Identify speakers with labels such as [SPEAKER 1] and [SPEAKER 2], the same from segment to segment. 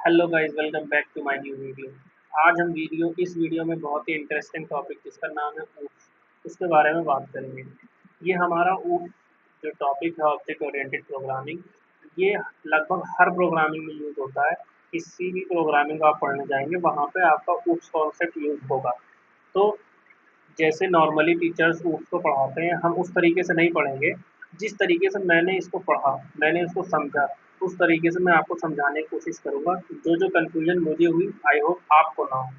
[SPEAKER 1] Hello guys, welcome back to my new video. आज हम इस वीडियो में बहुत ही इंटरेस्टिंग टॉपिक जिसका नाम है ऊप्स, उसके बारे में बात करेंगे। ये हमारा ऊप्स जो टॉपिक है ऑब्जेक्ट ओरिएंटेड प्रोग्रामिंग, ये लगभग हर प्रोग्रामिंग में यूज़ होता है। किसी भी प्रोग्रामिंग को आप पढ़ने जाएंगे वहाँ पे आपका ऊप्स कॉन्सेप्ट यूज़ होगा। तो जैसे नॉर्मली टीचर्स ऊप्स को पढ़ाते हैं, हम उस तरीके से नहीं पढ़ेंगे। जिस तरीके से मैंने इसको पढ़ा, मैंने इसको समझा, उस तरीके से मैं आपको समझाने की कोशिश करूँगा। जो कन्फ्यूजन मुझे हुई, आई होप आपको ना हो।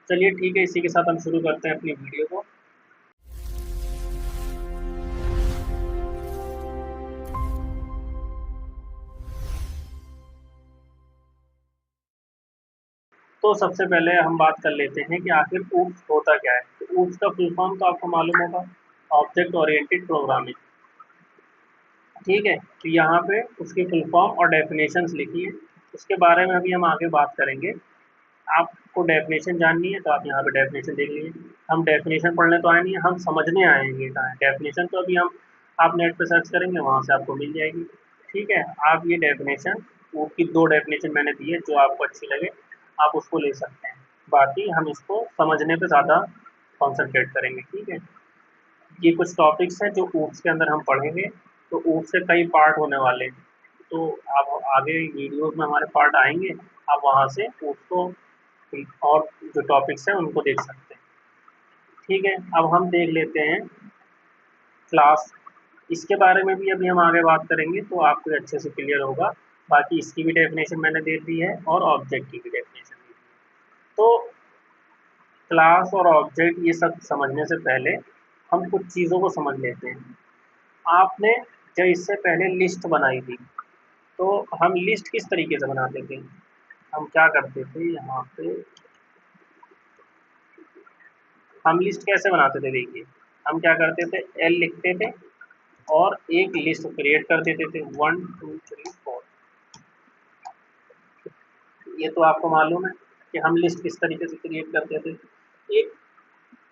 [SPEAKER 1] चलिए ठीक है, इसी के साथ हम शुरू करते हैं अपनी वीडियो को। तो सबसे पहले हम बात कर लेते हैं कि आखिर ऊप्स होता क्या है। तो ऊप्स का फुल फॉर्म तो आपको मालूम होगा, ऑब्जेक्ट ओरिएंटेड प्रोग्रामिंग। ठीक है, तो यहाँ पे उसकी फुल फॉर्म और डेफिनेशंस लिखी है, उसके बारे में अभी हम आगे बात करेंगे। आपको डेफिनेशन जाननी है तो आप यहाँ पे डेफिनेशन देख लीजिए। हम डेफिनेशन पढ़ने तो आए नहीं, हम समझने आएंगे कहाँ है डेफिनेशन। तो अभी हम आप नेट पे सर्च करेंगे, वहाँ से आपको मिल जाएगी। ठीक है, आप ये डेफिनेशन, वो की 2 डेफिनेशन मैंने दी है, जो आपको अच्छी लगे आप उसको ले सकते हैं। बाकी हम इसको समझने पे ज़्यादा कॉन्सेंट्रेट करेंगे। ठीक है, ये कुछ टॉपिक्स हैं जो ऊप्स के अंदर हम पढ़ेंगे। तो ऊप्स से कई पार्ट होने वाले हैं, तो आप आगे वीडियोस में हमारे पार्ट आएंगे, आप वहाँ से ऊप्स को और जो टॉपिक्स हैं उनको देख सकते हैं। ठीक है, अब हम देख लेते हैं क्लास। इसके बारे में भी अभी हम आगे बात करेंगे तो आपको अच्छे से क्लियर होगा। बाकी इसकी भी डेफिनेशन मैंने दे दी है और ऑब्जेक्ट की भी डेफिनेशन दी है। तो क्लास और ऑब्जेक्ट ये सब समझने से पहले हम कुछ चीज़ों को समझ लेते हैं। आपने जब इससे पहले लिस्ट बनाई थी, तो हम लिस्ट किस तरीके से बनाते थे? हम क्या करते थे, यहाँ पे हम लिस्ट कैसे बनाते थे? देखिए, हम क्या करते थे, एल लिखते थे और एक लिस्ट क्रिएट कर देते थे, 1 2 3 4। ये तो आपको मालूम है कि हम लिस्ट किस तरीके से क्रिएट करते थे। एक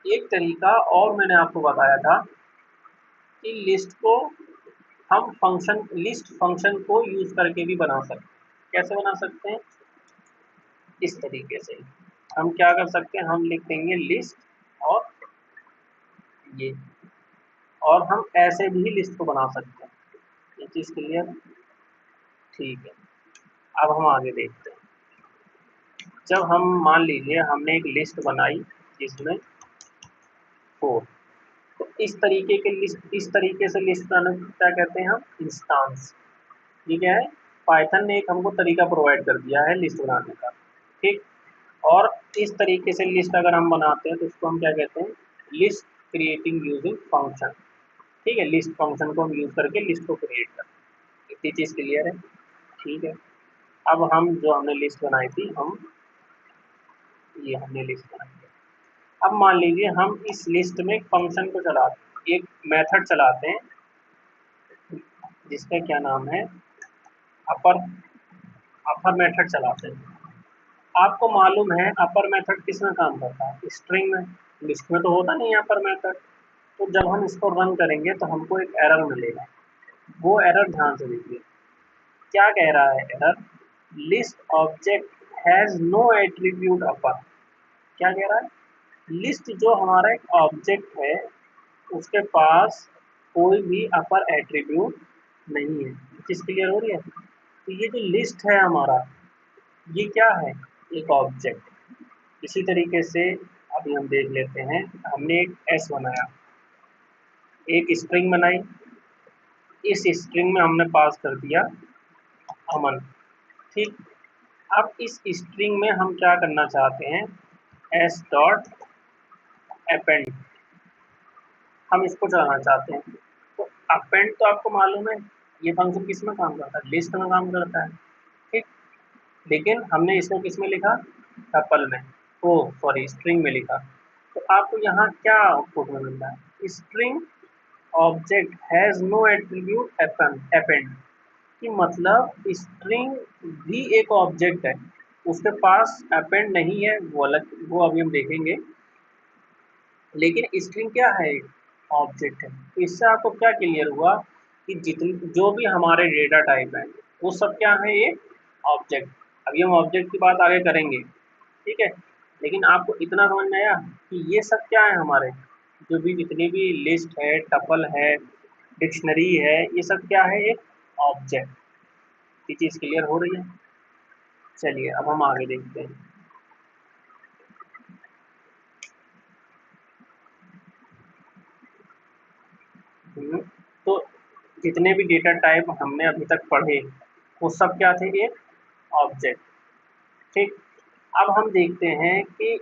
[SPEAKER 1] एक तरीका और मैंने आपको बताया था कि लिस्ट को हम फंक्शन लिस्ट फंक्शन को यूज करके भी बना सकते हैं। कैसे बना सकते हैं? इस तरीके से हम क्या कर सकते हैं, हम लिख देंगे लिस्ट और ये, और हम ऐसे भी लिस्ट को बना सकते हैं। ये चीज़ क्लियर? ठीक है, अब हम आगे देखते हैं। जब हम मान लीजिए हमने एक लिस्ट बनाई जिसमें 4, तो इस तरीके से लिस्ट बनाने को क्या कहते हैं हम? इंस्टांस। ये क्या है? पाइथन ने एक हमको तरीका प्रोवाइड कर दिया है लिस्ट बनाने का। ठीक, और इस तरीके से लिस्ट अगर हम बनाते हैं तो उसको हम क्या कहते हैं? List creating using function. ठीक है, लिस्ट फंक्शन को हम यूज करके लिस्ट को क्रिएट करते हैं। इतनी चीज़ क्लियर है? ठीक है, अब हम जो हमने लिस्ट बनाई थी, ये हमने लिस्ट बनाई है। अब मान लीजिए हम इस लिस्ट में एक फंक्शन को चलाते हैं, एक मेथड चलाते हैं जिसका क्या नाम है, अपर अपर मेथड चलाते हैं। आपको मालूम है अपर मेथड किस में काम करता है? स्ट्रिंग में। लिस्ट में तो होता नहीं है अपर मेथड। तो जब हम इसको रन करेंगे तो हमको एक एरर मिलेगा। वो एरर ध्यान से देखिए, क्या कह रहा है error? List object has no attribute upper. क्या कह रहा है? लिस्ट जो हमारा एक ऑब्जेक्ट है, उसके पास कोई भी अपर एट्रीब्यूट नहीं है। चीज़ क्लियर हो रही है? तो ये जो लिस्ट है हमारा, ये क्या है? एक ऑब्जेक्ट। इसी तरीके से अभी हम देख लेते हैं, हमने एक एस बनाया, एक स्ट्रिंग बनाई, इस स्ट्रिंग में हमने पास कर दिया अमन। ठीक, अब इस स्ट्रिंग में हम क्या करना चाहते हैं? एस डॉट अपेंड, हम इसको चलाना चाहते हैं। तो अपेंड तो आपको मालूम है ये फंक्शन किस में काम करता है? लिस्ट में काम करता है। ठीक, लेकिन हमने इसको किस में लिखा? टपल में, ओ सॉरी, स्ट्रिंग में लिखा। तो आपको यहाँ क्या आउटपुट में मिल रहा है? String object has no attribute append, कि मतलब स्ट्रिंग भी एक ऑब्जेक्ट है, उसके पास अपेंड नहीं है, वो अलग, वो अभी हम देखेंगे। लेकिन स्ट्रिंग क्या है? ऑब्जेक्ट है। तो इससे आपको क्या क्लियर हुआ कि जितनी जो भी हमारे डेटा टाइप हैं वो सब क्या है? एक ऑब्जेक्ट। अभी हम ऑब्जेक्ट की बात आगे करेंगे, ठीक है। लेकिन आपको इतना समझ में आया कि ये सब क्या है हमारे, जो भी जितनी भी लिस्ट है, टपल है, डिक्शनरी है, ये सब क्या है, एक ऑब्जेक्ट। ये चीज़ क्लियर हो रही है? चलिए अब हम आगे देखते हैं। तो जितने भी डेटा टाइप हमने अभी तक पढ़े वो सब क्या थे, एक ऑब्जेक्ट, ठीक। अब हम देखते हैं कि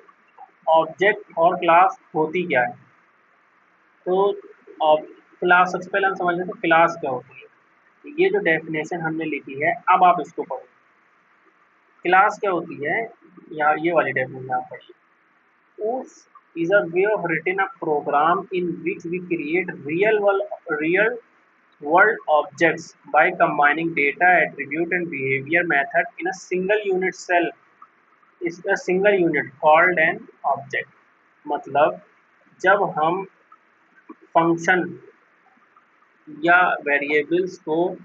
[SPEAKER 1] ऑब्जेक्ट और क्लास होती क्या है। तो क्लास, सबसे पहले हम समझ लेते हैं क्लास क्या होती है। ये जो डेफिनेशन हमने लिखी है, अब आप इसको पढ़ो। क्लास क्या होती है, या ये वाली डेफिनेशन आप पढ़िए। Oops is a way of written a program in which we create real world objects by combining data, attribute and behavior method in a single unit cell is a single unit called an object। मतलब जब हम function या variables को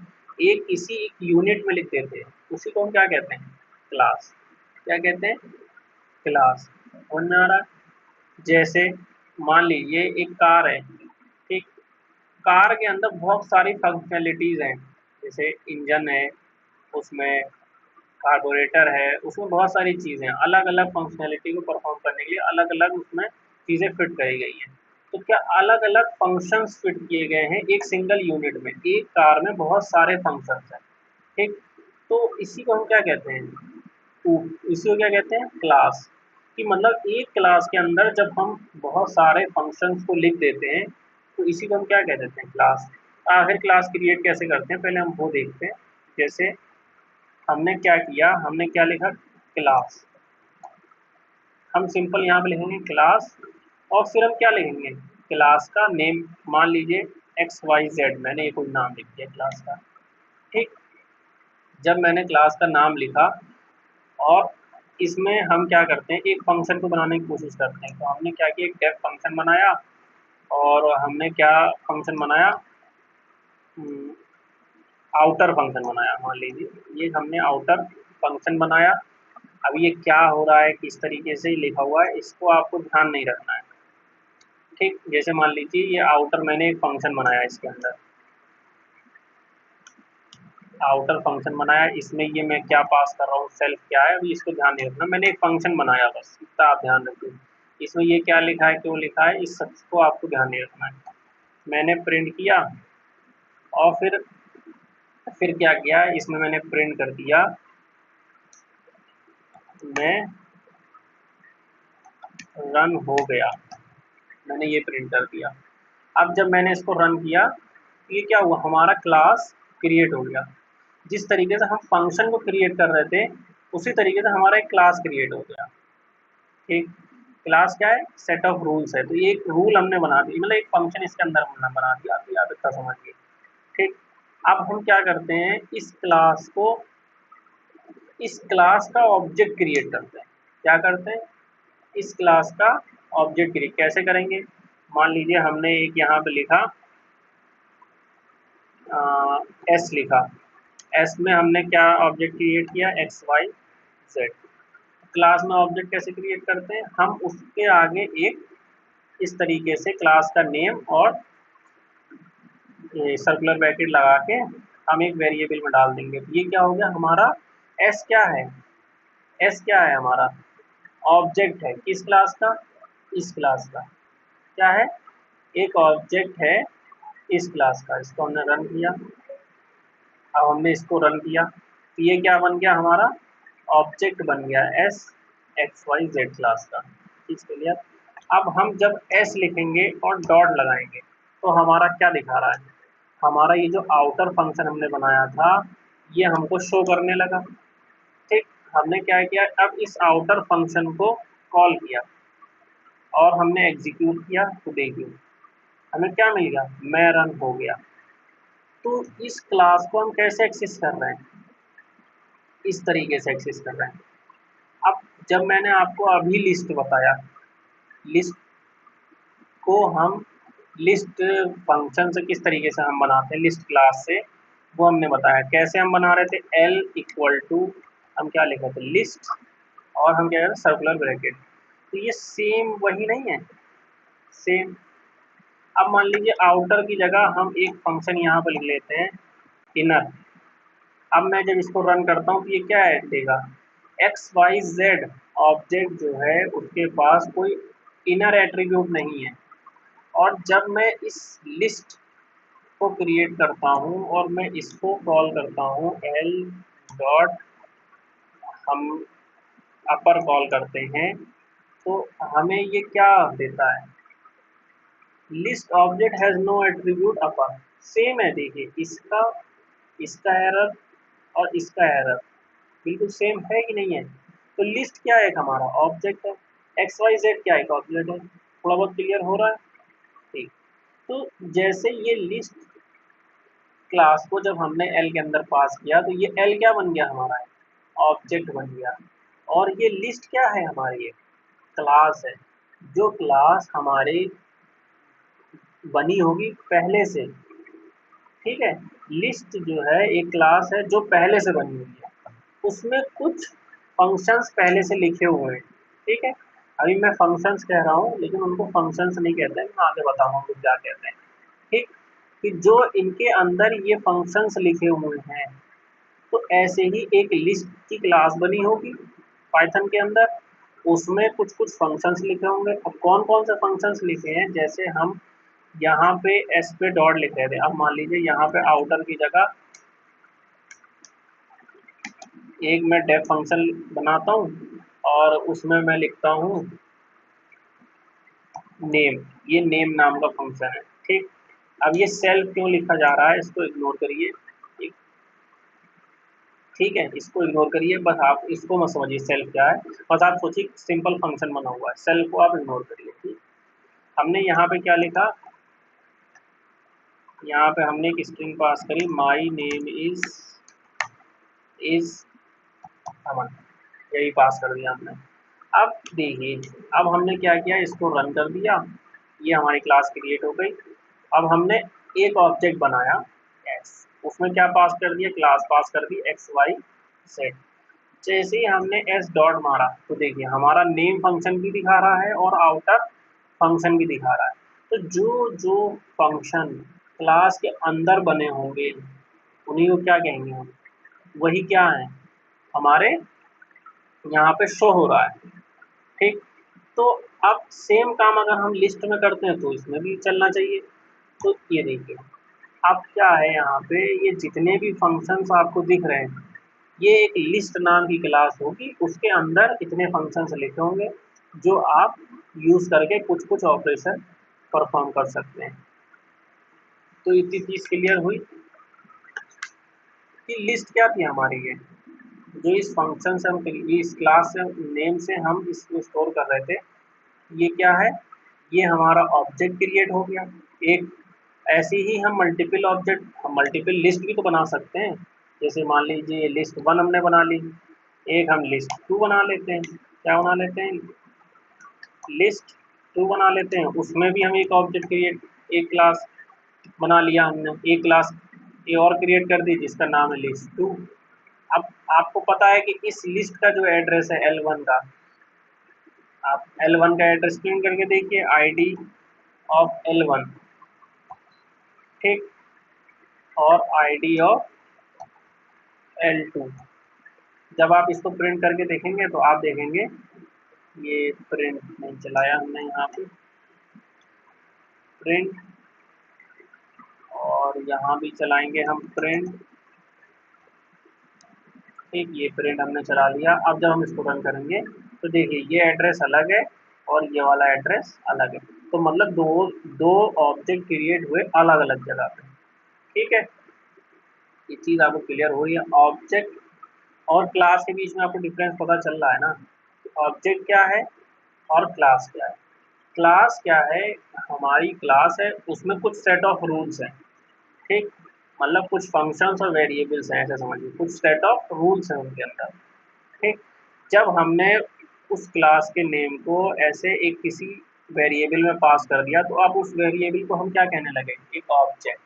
[SPEAKER 1] एक इसी एक unit में लिख देते हैं, उसी को हम क्या कहते हैं, क्लास। क्या कहते हैं, क्लास। समझ में आ रहा है? जैसे मान लीजिए एक कार है, ठीक। कार के अंदर बहुत सारी फंक्शनैलिटीज़ हैं, जैसे इंजन है, उसमें कार्बोरेटर है, उसमें बहुत सारी चीज़ें हैं। अलग अलग फंक्शनैलिटी को परफॉर्म करने के लिए अलग अलग उसमें चीज़ें फिट करी गई हैं। तो क्या अलग अलग फंक्शंस फिट किए गए हैं एक सिंगल यूनिट में, एक कार में बहुत सारे फंक्शंस हैं, ठीक। तो इसी को हम क्या कहते हैं, इसी को क्या कहते हैं, क्लास। कि मतलब एक क्लास के अंदर जब हम बहुत सारे फंक्शंस को लिख देते हैं तो इसी को हम क्या कह देते हैं, क्लास। आखिर क्लास क्रिएट कैसे करते हैं, पहले हम वो देखते हैं। जैसे हमने क्या किया, हमने क्या लिखा, क्लास। हम सिंपल यहाँ पे लिखेंगे क्लास, और फिर हम क्या लिखेंगे, क्लास का नेम। मान लीजिए XYZ, मैंने ये कोई नाम लिख दिया क्लास का, ठीक। जब मैंने क्लास का नाम लिखा और इसमें हम क्या करते हैं, एक फंक्शन को बनाने की कोशिश करते हैं। तो हमने क्या किया, एक डेफ फंक्शन बनाया, और हमने क्या फंक्शन बनाया, आउटर फंक्शन बनाया। मान लीजिए ये हमने आउटर फंक्शन बनाया। अब ये क्या हो रहा है, किस तरीके से लिखा हुआ है, इसको आपको ध्यान नहीं रखना है, ठीक। जैसे मान लीजिए ये आउटर, मैंने एक फंक्शन बनाया, इसके अंदर आउटर फंक्शन बनाया, इसमें ये मैं क्या पास कर रहा हूँ, सेल्फ क्या है, अभी इसको ध्यान नहीं रखना। मैंने एक फंक्शन बनाया, बस इतना आप ध्यान रखिए। इसमें ये क्या लिखा है, क्यों लिखा है, इस सब को आपको ध्यान नहीं रखना है। मैंने प्रिंट किया, और फिर क्या किया, इसमें मैंने प्रिंट कर दिया, मैं रन हो गया, मैंने ये प्रिंट कर दिया। अब जब मैंने इसको रन किया, ये क्या हुआ, हमारा क्लास क्रिएट हो गया। जिस तरीके से हम फंक्शन को क्रिएट कर रहे थे, उसी तरीके से हमारा एक क्लास क्रिएट हो गया, ठीक। क्लास क्या है, सेट ऑफ रूल्स है। तो ये एक रूल हमने बना दिया, मतलब एक फंक्शन इसके अंदर हमने बना दिया। आप याद रखा, समझिए, ठीक। अब हम क्या करते हैं, इस क्लास का ऑब्जेक्ट क्रिएट करते हैं। क्या करते हैं, इस क्लास का ऑब्जेक्ट क्रिएट कैसे करेंगे। मान लीजिए हमने एक यहाँ पे लिखा एस लिखा, एस में हमने क्या ऑब्जेक्ट क्रिएट किया, XYZ। क्लास में ऑब्जेक्ट कैसे क्रिएट करते हैं, हम उसके आगे एक इस तरीके से क्लास का नेम और सर्कुलर ब्रैकेट लगा के हम एक वेरिएबल में डाल देंगे। ये क्या हो गया हमारा, एस क्या है, एस क्या है हमारा, ऑब्जेक्ट है, किस क्लास का, इस क्लास का। क्या है, एक ऑब्जेक्ट है इस क्लास का। इसको हमने रन किया, अब हमने इसको रन किया, तो ये क्या बन गया हमारा, ऑब्जेक्ट बन गया एस XYZ क्लास का। इसके लिए अब हम जब एस लिखेंगे और डॉट लगाएंगे तो हमारा क्या दिखा रहा है, हमारा ये जो आउटर फंक्शन हमने बनाया था ये हमको शो करने लगा, ठीक। हमने क्या किया, अब इस आउटर फंक्शन को कॉल किया और हमने एग्जीक्यूट किया, तो देखिए हमें क्या मिल गया, मैं रन हो गया। तो इस क्लास को हम कैसे एक्सेस कर रहे हैं, इस तरीके से एक्सेस कर रहे हैं। अब जब मैंने आपको अभी लिस्ट बताया, लिस्ट को हम लिस्ट फंक्शन से किस तरीके से हम बनाते हैं, लिस्ट क्लास से, वो हमने बताया। कैसे हम बना रहे थे, L = हम क्या लिखे थे, लिस्ट, और हम क्या करें, सर्कुलर ब्रैकेट। तो ये सेम वही नहीं है, सेम। अब मान लीजिए आउटर की जगह हम एक फंक्शन यहाँ पर लिख लेते हैं, इनर। अब मैं जब इसको रन करता हूँ तो ये क्या है देगा, एक्स वाई जेड ऑब्जेक्ट जो है उसके पास कोई इनर एट्रीब्यूट नहीं है। और जब मैं इस लिस्ट को क्रिएट करता हूँ और मैं इसको कॉल करता हूँ एल डॉट, हम अपर कॉल करते हैं, तो हमें ये क्या देता है, list object has no attribute upper. Same है, देखिए इसका इसका एरर और इसका एरर बिल्कुल सेम है कि नहीं है। तो लिस्ट क्या है, हमारा ऑब्जेक्ट है, एक्स वाई जेड क्या है, ऑब्जेक्ट है। थोड़ा बहुत क्लियर हो रहा है, ठीक। तो जैसे ये लिस्ट क्लास को जब हमने एल के अंदर पास किया तो ये एल क्या बन गया हमारा, ऑब्जेक्ट बन गया। और ये लिस्ट क्या है हमारी, ये क्लास है, जो क्लास हमारी बनी होगी पहले से, ठीक है। लिस्ट जो है एक क्लास है जो पहले से बनी हुई है, उसमें कुछ फंक्शंस पहले से लिखे हुए हैं, ठीक है। अभी मैं फंक्शंस कह रहा हूँ लेकिन उनको फंक्शंस नहीं कहते हैं, मैं आगे बताऊंगा उनको क्या कहते हैं, ठीक। कि जो इनके अंदर ये फंक्शंस लिखे हुए हैं, तो ऐसे ही एक लिस्ट की क्लास बनी होगी पाइथन के अंदर, उसमें कुछ कुछ फंक्शंस लिखे होंगे। अब कौन कौन से फंक्शंस लिखे हैं, जैसे हम यहाँ पे एस पे डॉट लिख रहे थे, अब मान लीजिए यहाँ पे आउटर की जगह एक मैं डेफ फंक्शन बनाता हूँ और उसमें मैं लिखता हूँ नेम, ये नेम नाम का फंक्शन है, ठीक। अब ये सेल्फ क्यों लिखा जा रहा है, इसको इग्नोर करिए, ठीक है, इसको इग्नोर करिए, बस आप इसको मत समझिए सेल्फ क्या है, बस आप सोचिए सिंपल फंक्शन बना हुआ है, सेल्फ को आप इग्नोर करिए, ठीक। हमने यहाँ पे क्या लिखा, यहाँ पे हमने एक स्ट्रिंग पास करी, माई नेम इज अमन, यही पास कर दिया हमने। अब देखिए, अब हमने क्या किया, इसको रन कर दिया, ये हमारी क्लास क्रिएट हो गई। अब हमने एक ऑब्जेक्ट बनाया एक्स, उसमें क्या पास कर दिया, क्लास पास कर दी एक्स वाई जेड। जैसे ही हमने एस डॉट मारा तो देखिए हमारा नेम फंक्शन भी दिखा रहा है और आउटर फंक्शन भी दिखा रहा है। तो जो जो फंक्शन क्लास के अंदर बने होंगे उन्हीं को क्या कहेंगे हम, वही क्या है हमारे यहाँ पे शो हो रहा है, ठीक। तो अब सेम काम अगर हम लिस्ट में करते हैं तो इसमें भी चलना चाहिए। तो ये देखिए, अब क्या है यहाँ पे, ये जितने भी फंक्शंस आपको दिख रहे हैं, ये एक लिस्ट नाम की क्लास होगी, उसके अंदर इतने फंक्शंस लिखे होंगे जो आप यूज़ करके कुछ कुछ ऑपरेशन परफॉर्म कर सकते हैं। तो इतनी चीज़ क्लियर हुई कि लिस्ट क्या थी हमारी, ये जो इस फंक्शन से हम इस क्लास से नेम से हम इसको स्टोर कर रहे थे, ये क्या है, ये हमारा ऑब्जेक्ट क्रिएट हो गया एक। ऐसे ही हम मल्टीपल ऑब्जेक्ट, हम मल्टीपल लिस्ट भी तो बना सकते हैं। जैसे मान लीजिए लिस्ट वन हमने बना ली, एक हम लिस्ट टू बना लेते हैं, क्या बना लेते हैं, लिस्ट टू बना लेते हैं, उसमें भी हम एक ऑब्जेक्ट क्रिएट, एक क्लास बना लिया हमने, एक क्लास ये और क्रिएट कर दी जिसका नाम है लिस्ट टू। अब आपको पता है कि इस लिस्ट का जो एड्रेस है L1 का, आप L1 का एड्रेस प्रिंट करके देखिए, आईडी ऑफ L1, ठीक, और आईडी ऑफ L2। जब आप इसको प्रिंट करके देखेंगे तो आप देखेंगे ये प्रिंट नहीं चलाया हमने यहाँ पे, प्रिंट, और यहाँ भी चलाएंगे हम प्रिंट, ठीक, ये प्रिंट हमने चला लिया। अब जब हम इसको रन करेंगे तो देखिए ये एड्रेस अलग है और ये वाला एड्रेस अलग है, तो मतलब दो दो ऑब्जेक्ट क्रिएट हुए अलग अलग जगह पे, ठीक है। ये चीज़ आपको क्लियर हो रही है, ऑब्जेक्ट और क्लास के बीच में आपको डिफरेंस पता चल रहा है ना। ऑब्जेक्ट क्या है और क्लास क्या है, क्लास क्या है, हमारी क्लास है उसमें कुछ सेट ऑफ रूल्स हैं, ठीक, मतलब कुछ फंक्शंस और वेरिएबल्स हैं, ऐसा समझिए, कुछ सेट ऑफ रूल्स हैं उनके अंदर, ठीक। जब हमने उस क्लास के नेम को ऐसे एक किसी वेरिएबल में पास कर दिया तो अब उस वेरिएबल को हम क्या कहने लगे, एक ऑब्जेक्ट।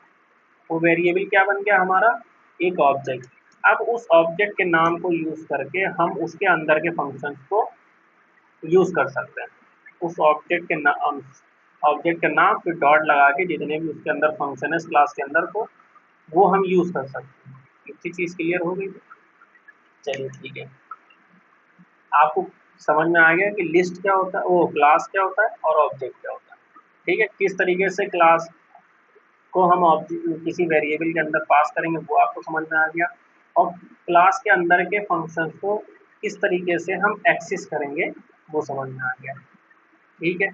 [SPEAKER 1] वो वेरिएबल क्या बन गया हमारा, एक ऑब्जेक्ट। अब उस ऑब्जेक्ट के नाम को यूज करके हम उसके अंदर के फंक्शंस को यूज कर सकते हैं। उस ऑब्जेक्ट के नाम फिर डॉट लगा के जितने भी उसके अंदर फंक्शन है क्लास के अंदर को वो हम यूज कर सकते हैं। इतनी चीज क्लियर हो गई? चलिए ठीक है, आपको समझ में आ गया कि लिस्ट क्या होता है, वो क्लास क्या होता है और ऑब्जेक्ट क्या होता है। ठीक है, किस तरीके से क्लास को हम ऑब्जेक्ट किसी वेरिएबल के अंदर पास करेंगे वो आपको समझ में आ गया, और क्लास के अंदर के फंक्शंस को किस तरीके से हम एक्सेस करेंगे वो समझ में आ गया। ठीक है,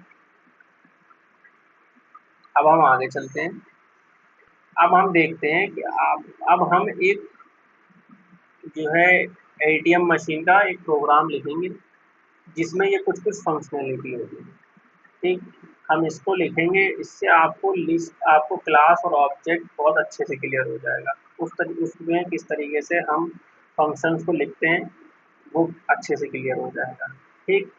[SPEAKER 1] अब हम आगे चलते हैं। अब हम देखते हैं कि अब हम एक जो है एटीएम मशीन का एक प्रोग्राम लिखेंगे जिसमें ये कुछ कुछ फंक्शनैलिटी होगी। ठीक, हम इसको लिखेंगे, इससे आपको लिस्ट आपको क्लास और ऑब्जेक्ट बहुत अच्छे से क्लियर हो जाएगा। उसमें किस तरीके से हम फंक्शंस को लिखते हैं वो अच्छे से क्लियर हो जाएगा। ठीक,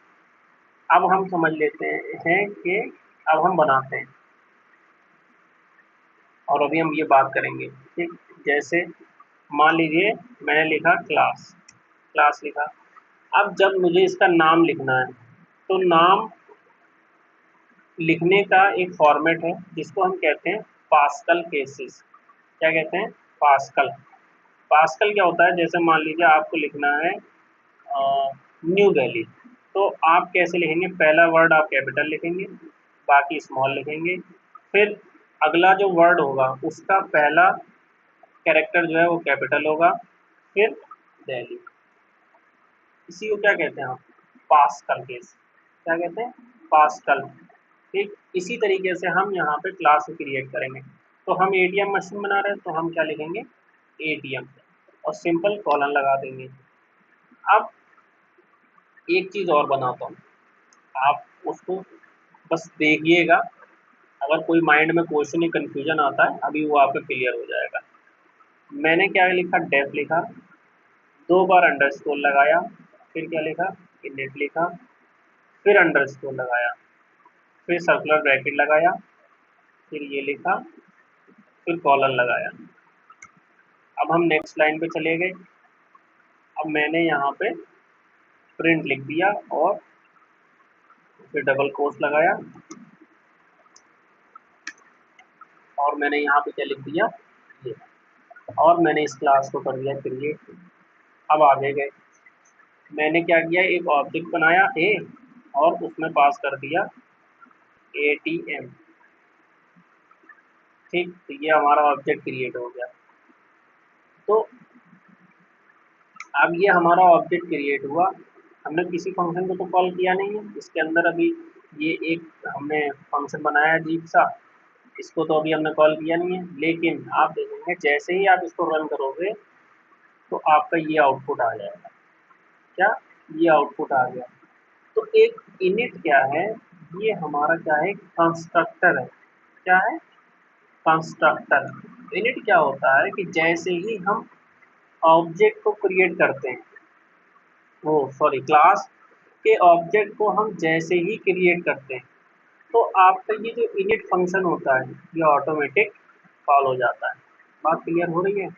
[SPEAKER 1] अब हम समझ लेते हैं कि अब हम बनाते हैं और अभी हम ये बात करेंगे। ठीक, जैसे मान लीजिए मैंने लिखा क्लास, क्लास लिखा। अब जब मुझे इसका नाम लिखना है तो नाम लिखने का एक फॉर्मेट है जिसको हम कहते हैं पास्कल केसेस। क्या कहते हैं? पास्कल। पास्कल क्या होता है, जैसे मान लीजिए आपको लिखना है न्यू दिल्ली, तो आप कैसे लिखेंगे? पहला वर्ड आप कैपिटल लिखेंगे, बाकी स्मॉल लिखेंगे, फिर अगला जो वर्ड होगा उसका पहला कैरेक्टर जो है वो कैपिटल होगा, फिर दिल्ली। इसी को क्या कहते हैं हम? Pascal case. क्या कहते हैं? पास्कल। ठीक, इसी तरीके से हम यहाँ पे क्लास क्रिएट करेंगे। तो हम एटीएम मशीन बना रहे हैं तो हम क्या लिखेंगे? एटीएम, और सिंपल कॉलन लगा देंगे। अब एक चीज़ और बनाता हूँ, आप उसको बस देखिएगा, अगर कोई माइंड में क्वेश्चन या कन्फ्यूजन आता है अभी वो आपका क्लियर हो जाएगा। मैंने क्या लिखा? डेफ लिखा, 2 बार अंडरस्कोर लगाया, फिर क्या लिखा? इनिट लिखा, फिर अंडरस्कोर लगाया, फिर सर्कुलर ब्रैकेट लगाया, फिर ये लिखा, फिर कॉलन लगाया। अब हम नेक्स्ट लाइन पे चले गए। अब मैंने यहाँ पे प्रिंट लिख दिया और फिर डबल कोट्स लगाया, और मैंने यहाँ पे क्या लिख दिया? ये, और मैंने इस क्लास को कर दिया क्रिएट। अब आगे गए, मैंने क्या किया? एक ऑब्जेक्ट बनाया ए और उसमें पास कर दिया एटीएम। ठीक, तो ये हमारा ऑब्जेक्ट क्रिएट हो गया। तो अब ये हमारा ऑब्जेक्ट क्रिएट हुआ, हमने किसी फंक्शन को तो कॉल किया नहीं है इसके अंदर। अभी ये एक हमने फंक्शन बनाया अजीब सा, इसको तो अभी हमने कॉल किया नहीं है, लेकिन आप देखेंगे जैसे ही आप इसको रन करोगे तो आपका ये आउटपुट आ जाएगा। क्या? ये आउटपुट आ गया। तो एक इनिट क्या है? ये हमारा क्या है? कंस्ट्रक्टर है। क्या है? कंस्ट्रक्टर। इनिट क्या होता है कि जैसे ही हम ऑब्जेक्ट को क्रिएट करते हैं, वो सॉरी क्लास के ऑब्जेक्ट को हम जैसे ही क्रिएट करते हैं तो आपका ये जो इनिट फंक्शन होता है ये ऑटोमेटिक कॉल हो जाता है। बात क्लियर हो रही है?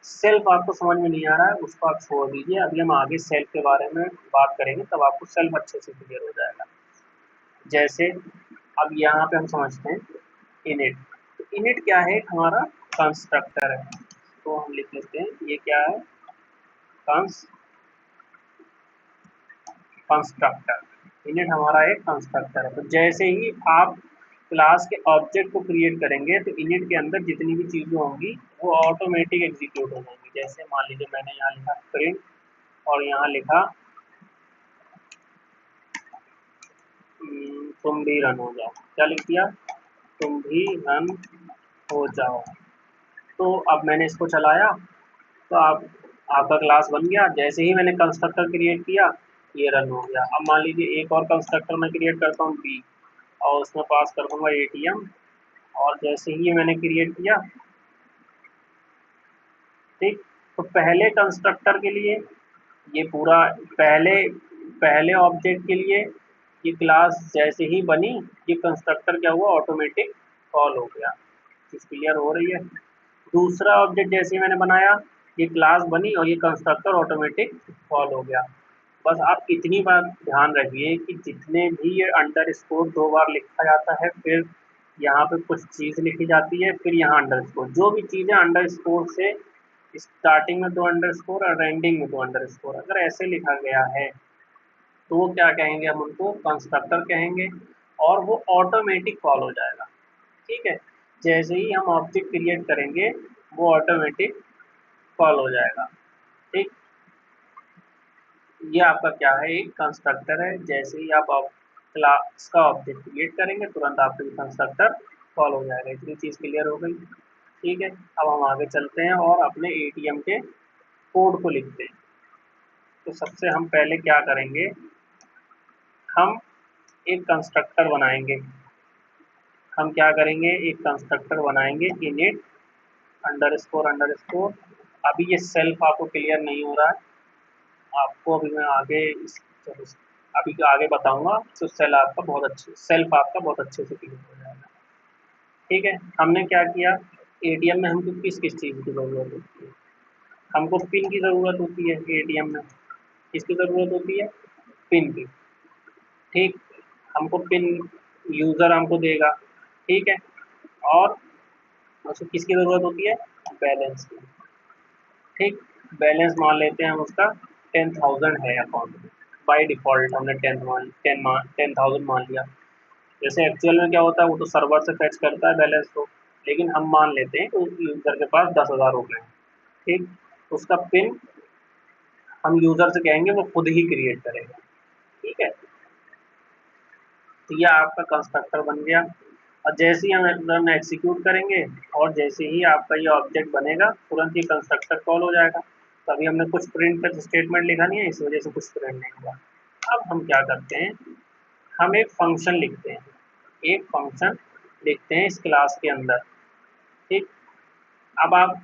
[SPEAKER 1] सेल्फ आपको समझ में नहीं आ रहा है उसको आप छोड़ दीजिए, अभी हम आगे सेल्फ के बारे में बात करेंगे तब आपको सेल्फ अच्छे से क्लियर हो जाएगा। जैसे अब यहाँ पे हम समझते हैं इनिट। तो इनिट क्या है? हमारा कंस्ट्रक्टर है, तो हम लिख लेते हैं ये क्या है? कंस्ट्रक्टर। इनिट हमारा एक कंस्ट्रक्टर है। तो जैसे ही आप क्लास के ऑब्जेक्ट को क्रिएट करेंगे तो इनिट के अंदर जितनी भी चीज़ें होंगी वो ऑटोमेटिक एग्जीक्यूट हो जाएंगी। जैसे मान लीजिए मैंने यहाँ लिखा प्रिंट और यहाँ लिखा तुम भी रन हो जाओ। क्या लिख दिया? तुम भी रन हो जाओ। तो अब मैंने इसको चलाया तो आपका क्लास बन गया। जैसे ही मैंने कंस्ट्रक्टर क्रिएट किया ये रन हो गया। अब मान लीजिए एक और कंस्ट्रक्टर मैं क्रिएट करता हूँ बी, और उसमें पास कर दूंगा एटीएम, और जैसे ही ये मैंने क्रिएट किया, ठीक, तो पहले कंस्ट्रक्टर के लिए ये पूरा पहले पहले ऑब्जेक्ट के लिए ये क्लास जैसे ही बनी ये कंस्ट्रक्टर क्या हुआ? ऑटोमेटिक कॉल हो गया। चीज़ क्लियर हो रही है? दूसरा ऑब्जेक्ट जैसे ही मैंने बनाया ये क्लास बनी और ये कंस्ट्रक्टर ऑटोमेटिक कॉल हो गया। बस आप इतनी बात ध्यान रखिए कि जितने भी ये अंडरस्कोर 2 बार लिखा जाता है, फिर यहाँ पे कुछ चीज़ लिखी जाती है, फिर यहाँ अंडरस्कोर, जो भी चीज़ें अंडरस्कोर से स्टार्टिंग में 2 अंडरस्कोर और एंडिंग में 2 अंडरस्कोर अगर ऐसे लिखा गया है तो वो क्या कहेंगे, हम उनको कंस्ट्रक्टर कहेंगे और वो ऑटोमेटिक कॉल हो जाएगा। ठीक है, जैसे ही हम ऑब्जेक्ट क्रिएट करेंगे वो ऑटोमेटिक कॉल हो जाएगा। ठीक, ये आपका क्या है, एक कंस्ट्रक्टर है। जैसे ही आप क्लास का ऑब्जेक्ट क्रिएट करेंगे तुरंत आपका ये कंस्ट्रक्टर कॉल हो जाएगा। इतनी चीज़ क्लियर हो गई। ठीक है, अब हम आगे चलते हैं और अपने एटीएम के कोड को लिखते हैं। तो सबसे हम पहले क्या करेंगे, हम एक कंस्ट्रक्टर बनाएंगे। हम क्या करेंगे, एक कंस्ट्रक्टर बनाएंगे इनिट अंडरस्कोर अंडरस्कोर। अभी ये सेल्फ आपको क्लियर नहीं हो रहा है, आपको अभी मैं आगे अभी आगे बताऊंगा तो सेल्फ आपका बहुत अच्छे से क्लियर हो जाएगा। ठीक है, हमने क्या किया, एटीएम में हमको किस किस चीज़ की ज़रूरत होती है, हमको पिन की ज़रूरत होती है एटीएम में। किसकी ज़रूरत होती है, पिन की। ठीक, हमको पिन यूज़र हमको देगा। ठीक है, और उसको किसकी ज़रूरत होती है, बैलेंस की। ठीक, बैलेंस मान लेते हैं हम उसका 10,000 है अकाउंट में। बाय डिफ़ॉल्ट हमने 10,000 मान लिया। जैसे एक्चुअल में क्या होता है, वो तो सर्वर से फेच करता है बैलेंस को, लेकिन हम मान लेते हैं कि उस यूज़र के पास 10,000 रुपये हैं। ठीक, उसका पिन हम यूज़र से कहेंगे वो खुद ही क्रिएट करेगा। ठीक है, तो ये आपका कंस्ट्रक्टर बन गया। और जैसे ही हम एग्जीक्यूट करेंगे और जैसे ही आपका ये ऑब्जेक्ट बनेगा तुरंत ही कंस्ट्रक्टर कॉल हो जाएगा। तो अभी हमने कुछ प्रिंट का स्टेटमेंट लिखा नहीं है, इस वजह से कुछ प्रिंट नहीं हुआ। अब हम क्या करते हैं, हम एक फंक्शन लिखते हैं। एक फंक्शन लिखते हैं इस क्लास के अंदर। ठीक, अब आप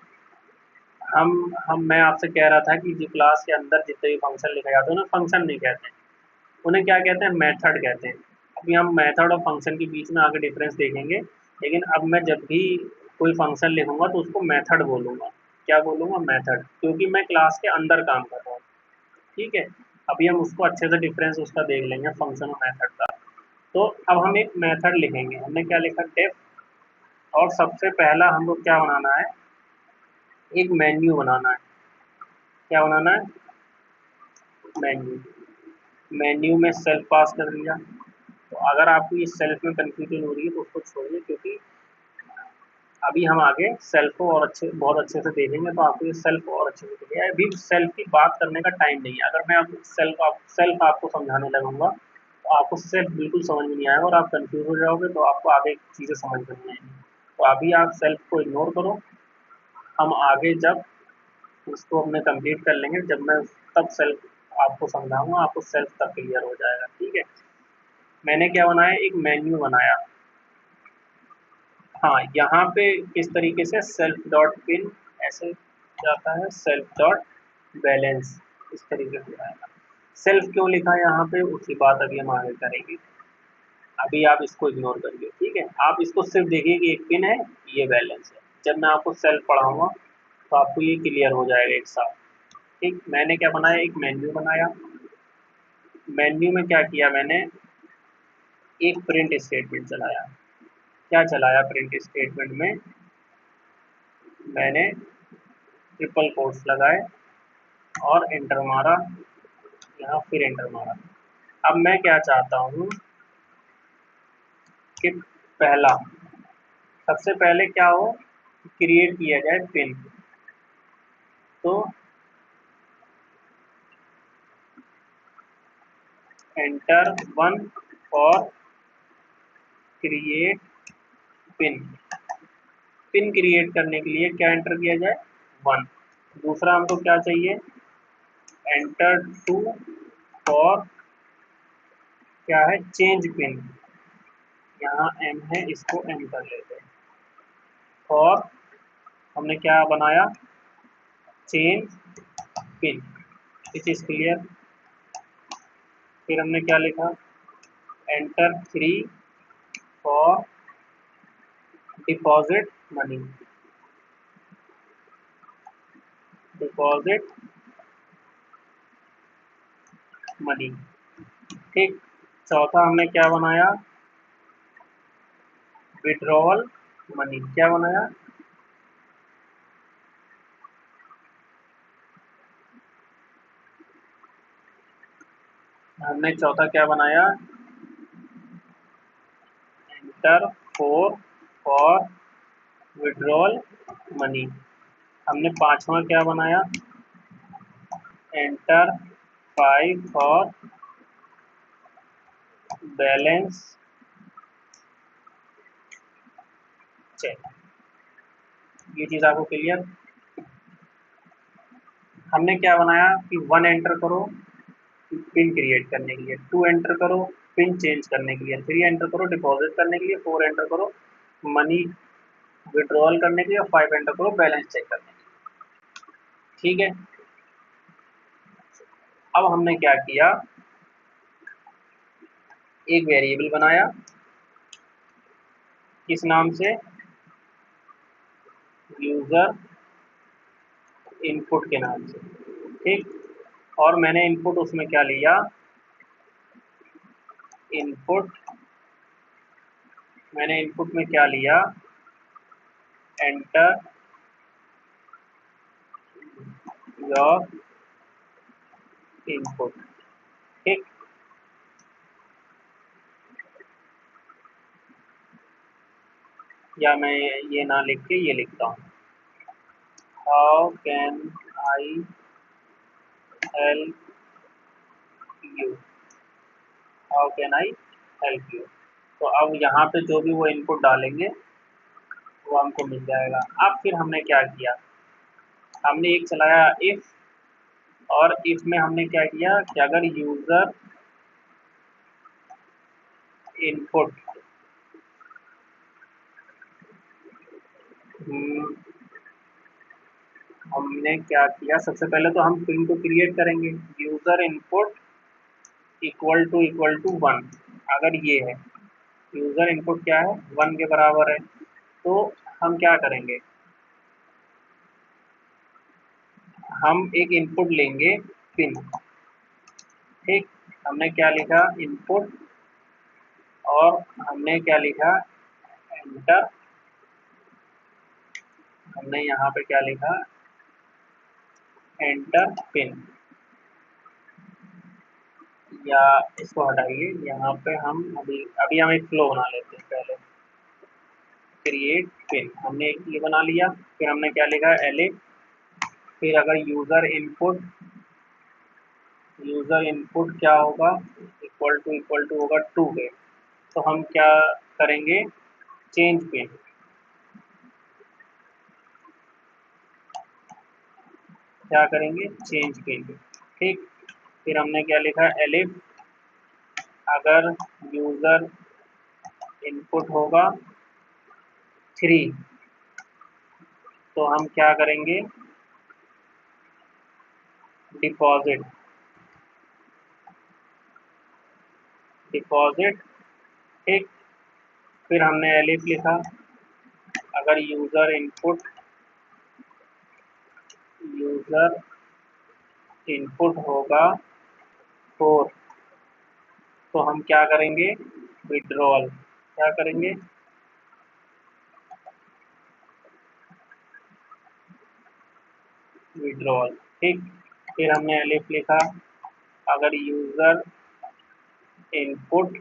[SPEAKER 1] मैं आपसे कह रहा था कि जो क्लास के अंदर जितने भी फंक्शन लिखे जाते हैं उन्हें फंक्शन नहीं कहते हैं, उन्हें क्या कहते हैं, मेथड कहते हैं। अभी हम मेथड और फंक्शन के बीच में आगे डिफरेंस देखेंगे, लेकिन अब मैं जब भी कोई फंक्शन लिखूंगा तो उसको मेथड बोलूँगा। क्या बोलूँगा, मेथड, क्योंकि मैं क्लास के अंदर काम कर रहा हूँ। ठीक है, अभी हम उसको अच्छे से डिफरेंस उसका देख लेंगे फंक्शन और मेथड का। तो अब हम एक मेथड लिखेंगे, हमने क्या लिखा, डेफ, और सबसे पहला हमको क्या बनाना है, एक मेन्यू बनाना है। क्या बनाना है, मेन्यू। मेन्यू में सेल्फ पास कर दिया। तो अगर आपको ये सेल्फ में कन्फ्यूजन हो रही है तो उसको छोड़िए, क्योंकि अभी हम आगे सेल्फ को और बहुत अच्छे से देखेंगे, तो आपको ये सेल्फ और अच्छे से दिखेगा। अभी सेल्फ की बात करने का टाइम नहीं है। अगर मैं आपको सेल्फ आपको समझाने लगूंगा तो आपको सेल्फ बिल्कुल समझ में नहीं आएगा और आप कंफ्यूज हो जाओगे, तो आपको आगे चीज़ें समझ में नहीं आएंगी। तो अभी आप सेल्फ को इग्नोर करो। हम आगे जब उसको अपने कंप्लीट कर लेंगे, जब मैं तब सेल्फ आपको समझाऊंगा, आपको सेल्फ तब क्लियर हो जाएगा। ठीक है, मैंने क्या बनाया, एक मेन्यू बनाया। हाँ, यहाँ पे किस तरीके से सेल्फ डॉट पिन ऐसे जाता है, सेल्फ डॉट बैलेंस इस तरीके से आएगा। सेल्फ क्यों लिखा है यहाँ पे, उसकी बात अभी हम आगे करेंगे। अभी आप इसको इग्नोर करिए। ठीक है, आप इसको सिर्फ देखिए कि एक पिन है, ये बैलेंस है। जब मैं आपको सेल्फ पढ़ाऊंगा तो आपको ये क्लियर हो जाएगा एक साथ। ठीक, मैंने क्या बनाया, एक मेन्यू बनाया। मेन्यू में क्या किया मैंने, एक प्रिंट स्टेटमेंट चलाया। क्या चलाया प्रिंट स्टेटमेंट में, मैंने ट्रिपल कोट्स लगाए और एंटर मारा, यहाँ फिर एंटर मारा। अब मैं क्या चाहता हूँ कि पहला, सबसे पहले क्या हो, क्रिएट किया जाए पिन। तो enter 1 for create pin. Pin create करने के लिए क्या एंटर किया जाए, 1। दूसरा हमको क्या चाहिए, एंटर 2 फॉर क्या है, चेंज पिन। यहाँ एम है, इसको एम कर लेते हैं। और हमने क्या बनाया, change pin. It is clear. फिर हमने क्या लिखा, enter 3 for deposit money. Deposit money. ठीक। चौथा हमने क्या बनाया, विड्रॉवल मनी। क्या बनाया, हमने चौथा क्या बनाया, एंटर फॉर विड्रॉल मनी। हमने पांचवा क्या बनाया, एंटर 5 फॉर बैलेंस चेक। ये चीज आपको क्लियर। हमने क्या बनाया कि 1 एंटर करो पिन क्रिएट करने के लिए, 2 एंटर करो पिन चेंज करने के लिए, 3 एंटर करो डिपॉजिट करने के लिए, 4 एंटर करो मनी विड्रॉल करने के लिए, और 5 एंटर करो बैलेंस चेक करने के लिए। ठीक है। अब हमने क्या किया, एक वेरिएबल बनाया, किस नाम से, यूजर इनपुट के नाम से। ठीक। और मैंने इनपुट उसमें क्या लिया, इनपुट, मैंने इनपुट में क्या लिया, एंटर योर इनपुट। ठीक। या मैं ये ना लिख के ये लिखता हूँ, how can I help you, how can I help you. तो अब यहाँ पे जो भी वो इनपुट डालेंगे वो हमको मिल जाएगा। अब फिर हमने क्या किया, हमने एक चलाया इफ, और इफ में हमने क्या किया कि अगर यूजर इनपुट हमने क्या किया, सबसे पहले तो हम पिन को क्रिएट करेंगे, यूजर इनपुट इक्वल टू 1। अगर ये है यूजर इनपुट क्या है, 1 के बराबर है, तो हम क्या करेंगे, हम एक इनपुट लेंगे पिन। ठीक। हमने क्या लिखा, इनपुट, और हमने क्या लिखा, एंटर, हमने यहाँ पे क्या लिखा, एंटर पिन। या इसको हटाइए, यहाँ पे हम अभी अभी हम एक फ्लो बना लेते हैं पहले, क्रिएट पिन। हमने एक ये बना लिया, फिर हमने क्या लिखा, एलिफ, फिर अगर यूजर इनपुट क्या होगा, इक्वल टू होगा 2 के, तो हम क्या करेंगे, चेंज पिन। क्या करेंगे, चेंज पिन। ठीक। फिर हमने क्या लिखा, एलिफ, अगर यूजर इनपुट होगा 3, तो हम क्या करेंगे, डिपॉजिट, डिपॉजिट। ठीक। फिर हमने एलिफ लिखा, अगर यूजर इनपुट होगा 4, तो हम क्या करेंगे, विड्रॉल। क्या करेंगे, विड्रॉल। ठीक। फिर हमने एलिफ लिखा, अगर यूजर इनपुट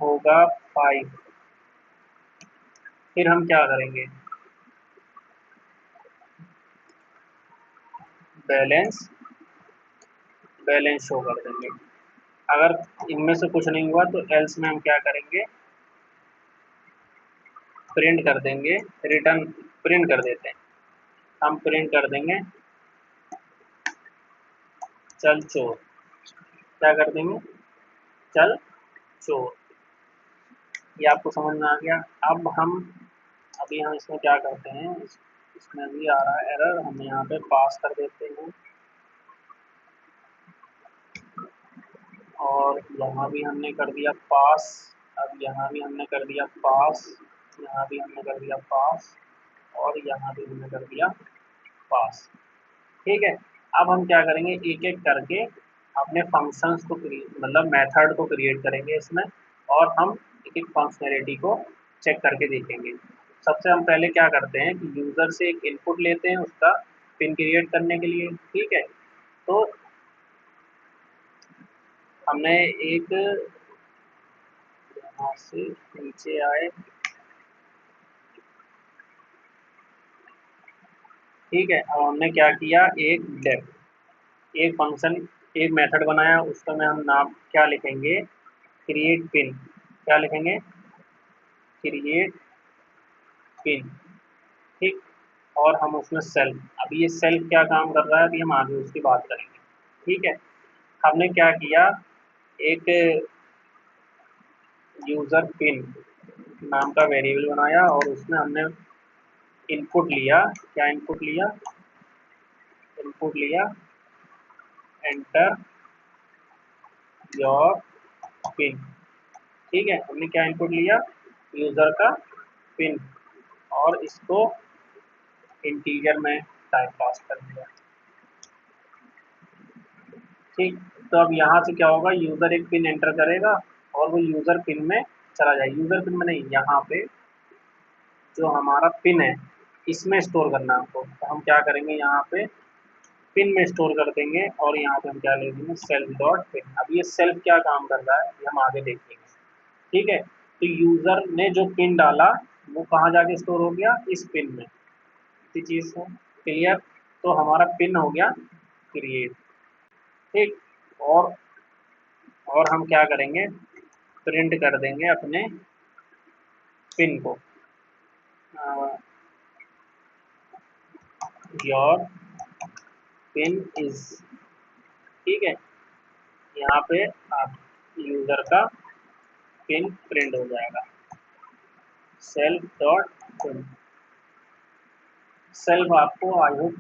[SPEAKER 1] होगा 5, फिर हम क्या करेंगे, बैलेंस, बैलेंस शो कर देंगे। अगर इनमें से कुछ नहीं हुआ तो एल्स में हम क्या करेंगे, प्रिंट कर देंगे, रिटर्न प्रिंट कर देते हैं, हम प्रिंट कर देंगे चल चोर। क्या कर देंगे, चल चोर। ये आपको समझ में आ गया। अब हम अभी हम इसमें क्या करते हैं, इसमें भी आ रहा है एरर, हम यहाँ पे पास कर देते हैं, और यहाँ भी हमने कर दिया पास। अब यहाँ भी हमने कर दिया पास, यहाँ भी हमने कर दिया पास, और यहाँ भी हमने कर दिया पास। ठीक है, अब हम क्या करेंगे, एक एक करके अपने फंक्शंस को मतलब मेथड को क्रिएट करेंगे इसमें, और हम एक एक फंक्शनैलिटी को चेक करके देखेंगे। सबसे हम पहले क्या करते हैं कि यूज़र से एक इनपुट लेते हैं उसका पिन क्रिएट करने के लिए। ठीक है, तो हमने एक यहाँ से नीचे आए, ठीक है, अब हमने क्या किया, एक डेफ एक फंक्शन एक मेथड बनाया, उसका में हम नाम क्या लिखेंगे, क्रिएट पिन। क्या लिखेंगे, क्रिएट पिन। ठीक, और हम उसमें सेल्फ, अभी ये सेल्फ क्या काम कर रहा है अभी हम आगे उसकी बात करेंगे। ठीक है, हमने क्या किया, एक यूज़र पिन नाम का वेरिएबल बनाया और उसमें हमने इनपुट लिया। क्या इनपुट लिया, इनपुट लिया एंटर योर पिन। ठीक है, हमने क्या इनपुट लिया, यूज़र का पिन, और इसको इंटीजर में टाइप पास कर दिया। ठीक, तो अब यहाँ से क्या होगा, यूज़र एक पिन एंटर करेगा और वो यूज़र पिन में चला जाए, यूज़र पिन में नहीं, यहाँ पे जो हमारा पिन है इसमें स्टोर करना है हमको। तो हम क्या करेंगे, यहाँ पे पिन में स्टोर कर देंगे और यहाँ पे हम क्या ले लेंगे, सेल्फ डॉट पिन। अब ये सेल्फ क्या काम कर रहा है ये हम आगे देखेंगे। ठीक है, तो यूज़र ने जो पिन डाला वो कहाँ जाके स्टोर हो गया, इस पिन में। इसी चीज़ को क्लियर, तो हमारा पिन हो गया क्रिएट। ठीक, और हम क्या करेंगे, प्रिंट कर देंगे अपने पिन को, योर पिन इज। ठीक है, यहाँ पे आप यूज़र का पिन प्रिंट हो जाएगा, सेल्फ डॉट पिन। सेल्फ आपको आई होप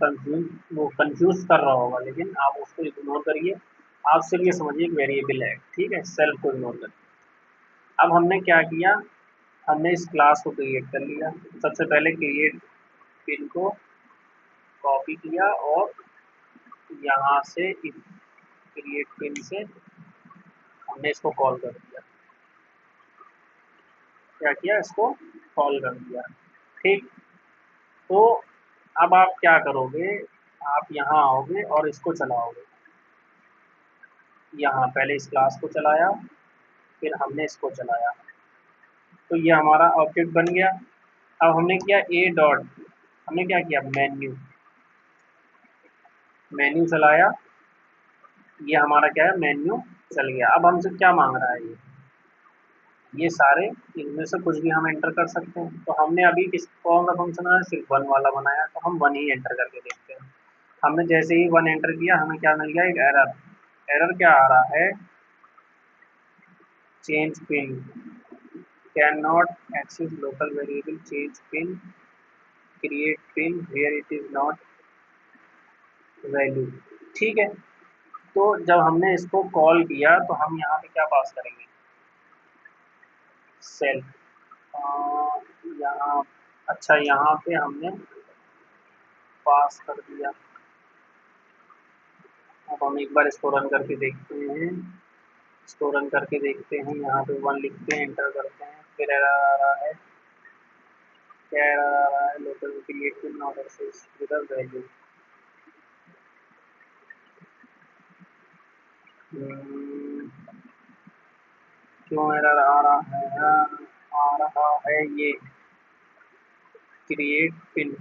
[SPEAKER 1] कंफ्यूज कर रहा होगा, लेकिन आप उसको इग्नोर करिए, आप सिर्फ ये समझिए एक वेरिएबल है। ठीक है, सेल्फ को इग्नोर करिए। अब हमने क्या किया, हमने इस क्लास को क्रिएट कर लिया। सबसे पहले क्रिएट पिन को कॉपी किया और यहाँ से क्रिएट पिन से हमने इसको कॉल कर दिया। क्या किया, इसको कॉल कर दिया। ठीक, तो अब आप क्या करोगे, आप यहाँ आओगे और इसको चलाओगे। यहाँ पहले इस क्लास को चलाया, फिर हमने इसको चलाया, तो ये हमारा ऑब्जेक्ट बन गया। अब हमने किया ए डॉट, हमने क्या किया, मेन्यू, मेन्यू चलाया, ये हमारा क्या है, मेन्यू चल गया। अब हमसे क्या मांग रहा है, ये सारे, इनमें से कुछ भी हम एंटर कर सकते हैं। तो हमने अभी किस कौन सा फंक्शन बनाया, सिर्फ वन वाला बनाया, तो हम वन ही एंटर करके देखते हैं। हमने जैसे ही वन एंटर किया हमें क्या मिल गया, एक एरर। एरर क्या आ रहा है, change pin, can not access local variable change pin, create pin where it is not value. ठीक है, तो जब हमने इसको कॉल किया तो हम यहाँ पे क्या पास करेंगे, सेल्फ, यहाँ, अच्छा यहाँ पे हमने पास कर दिया। अब हम एक बार इसको रन करके देखते हैं, इसको रन करके देखते हैं, यहाँ पे वन लिखते हैं, एंटर करते हैं, फिर एरर आ रहा है। क्या एरर आ रहा है, local create pin not access with value. क्यों एरर आ रहा है, आ रहा है ये क्रिएट पिन।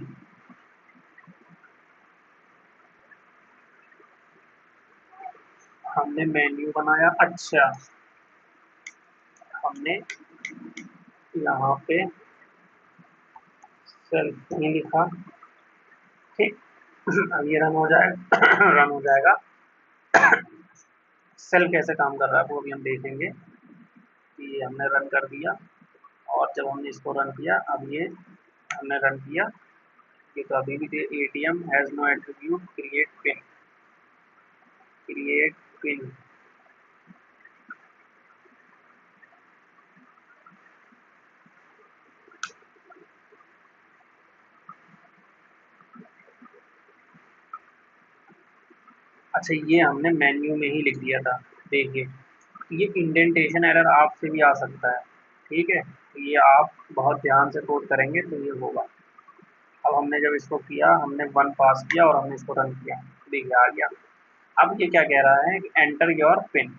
[SPEAKER 1] हमने मेन्यू बनाया, अच्छा हमने यहाँ पे सेल्फ नहीं लिखा। ठीक, अब ये रन हो जाएगा रन हो जाएगा। सेल कैसे काम कर रहा है वो अभी हम देखेंगे, कि हमने रन कर दिया और जब हमने इसको रन किया, अब ये हमने रन किया, ये तो अभी भी ATM has no attribute create pin, create pin. अच्छा, ये हमने मेन्यू में ही लिख दिया था। देखिए, ये इंडेंटेशन एरर आपसे भी आ सकता है, ठीक है? तो ये आप बहुत ध्यान से कोड करेंगे तो ये होगा। अब हमने जब इसको किया, हमने 1 पास किया और हमने इसको रन किया, देखिए आ गया। अब ये क्या कह रहा है कि एंटर योर पिन।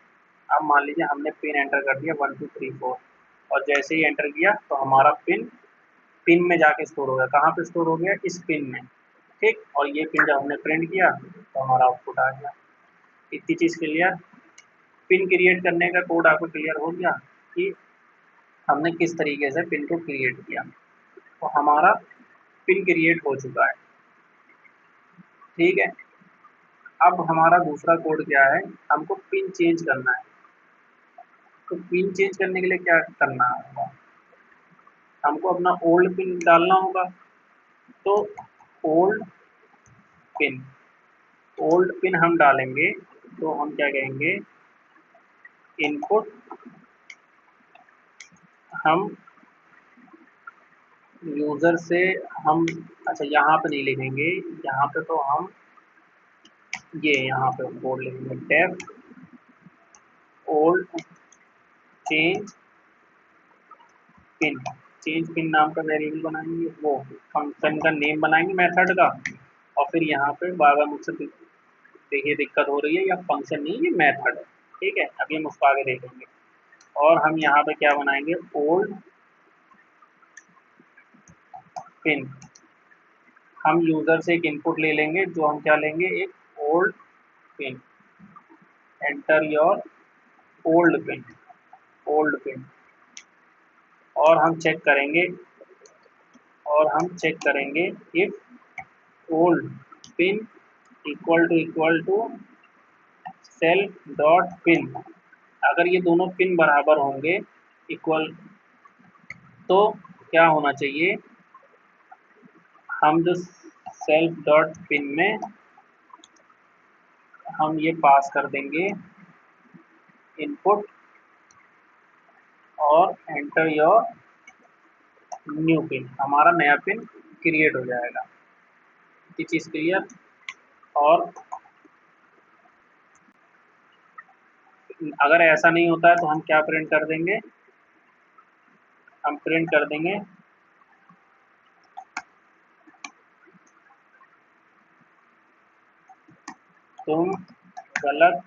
[SPEAKER 1] अब मान लीजिए हमने पिन एंटर कर दिया 1 2 3 4, और जैसे ही एंटर किया तो हमारा पिन पिन में जाके स्टोर हो गया। कहाँ पे स्टोर हो गया? इस पिन में, ठीक। और ये पिन जब हमने प्रिंट किया तो हमारा आउटपुट आ गया। इतनी चीज़ क्लियर। पिन क्रिएट करने का कोड आपको क्लियर हो गया कि हमने किस तरीके से पिन को क्रिएट किया। तो हमारा पिन क्रिएट हो चुका है, ठीक है। अब हमारा दूसरा कोड क्या है? हमको पिन चेंज करना है। तो पिन चेंज करने के लिए क्या करना होगा? हमको अपना ओल्ड पिन डालना होगा। तो ओल्ड पिन ओल्ड पिन हम डालेंगे तो हम क्या कहेंगे? इनपुट हम यूज़र से हम, अच्छा यहाँ पे नहीं लिखेंगे, यहाँ पे तो हम ये यहाँ पे कोड लिखेंगे def old change pin. Change pin नाम का वेरिएबल बनाएंगे, वो फंक्शन का नेम बनाएंगे मेथड का। और फिर यहाँ पे बार बार मुझसे देखिए दिक्कत हो रही है, या फंक्शन नहीं, ये मेथड है, ठीक है। अभी हम उसको आगे देखेंगे। और हम यहाँ पे क्या बनाएंगे? Old pin. हम यूज़र से एक इनपुट ले लेंगे, जो हम क्या लेंगे? एक old pin. Enter your old pin. और हम चेक करेंगे if old pin equal to self dot pin. अगर ये दोनों पिन बराबर होंगे, इक्वल, तो क्या होना चाहिए? हम जो सेल्फ डॉट पिन में हम ये पास कर देंगे इनपुट और एंटर योर न्यू पिन। हमारा नया पिन क्रिएट हो जाएगा। ये चीज़ क्लियर। और अगर ऐसा नहीं होता है तो हम क्या प्रिंट कर देंगे? हम प्रिंट कर देंगे तुम गलत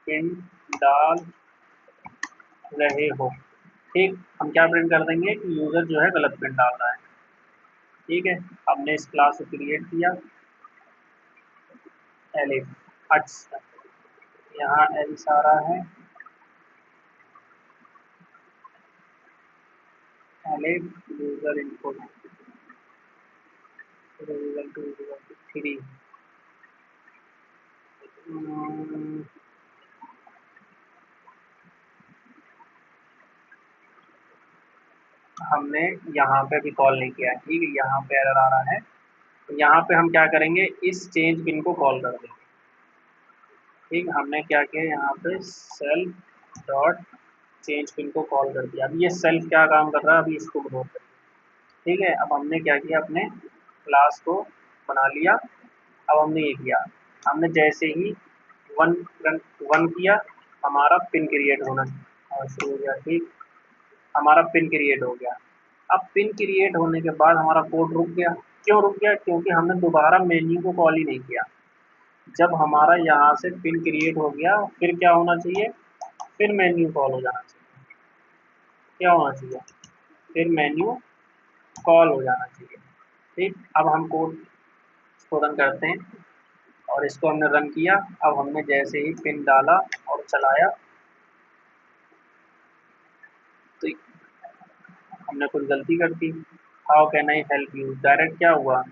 [SPEAKER 1] पिन डाल रहे हो, ठीक। हम क्या प्रिंट कर देंगे कि यूज़र जो है गलत पिन डाल रहा है, ठीक है। हमने इस क्लास को क्रिएट किया एलिफ। अच्छा, यहाँ एल्स आ रहा है, एलिफ यूज़र इनपुट थ्री। हमने यहाँ पे भी कॉल नहीं किया, ठीक है। यहाँ पे एरर आ रहा है, तो यहाँ पे हम क्या करेंगे? इस चेंज पिन को कॉल कर देंगे, ठीक। हमने क्या किया? यहाँ पे सेल्फ डॉट चेंज पिन को कॉल कर दिया। अभी ये सेल्फ क्या काम कर रहा है, अभी इसको ग्रो कर, ठीक है। अब हमने क्या किया? अपने क्लास को बना लिया। अब हमने ये किया, हमने जैसे ही वन वन किया, हमारा पिन क्रिएट होना शुरू हो गया, ठीक। हमारा पिन क्रिएट हो गया। अब पिन क्रिएट होने के बाद हमारा कोड रुक गया। क्यों रुक गया? क्योंकि हमने दोबारा मेन्यू को कॉल ही नहीं किया। जब हमारा यहाँ से पिन क्रिएट हो गया, फिर क्या होना चाहिए? फिर मेन्यू कॉल हो जाना चाहिए। क्या होना चाहिए? फिर मेन्यू कॉल हो जाना चाहिए, ठीक। अब हम कोड इसको रन करते हैं, और इसको हमने रन किया। अब हमने जैसे ही पिन डाला और चलाया, तो हमने कुछ गलती कर दी। How can I help you? Direct क्या हुआ?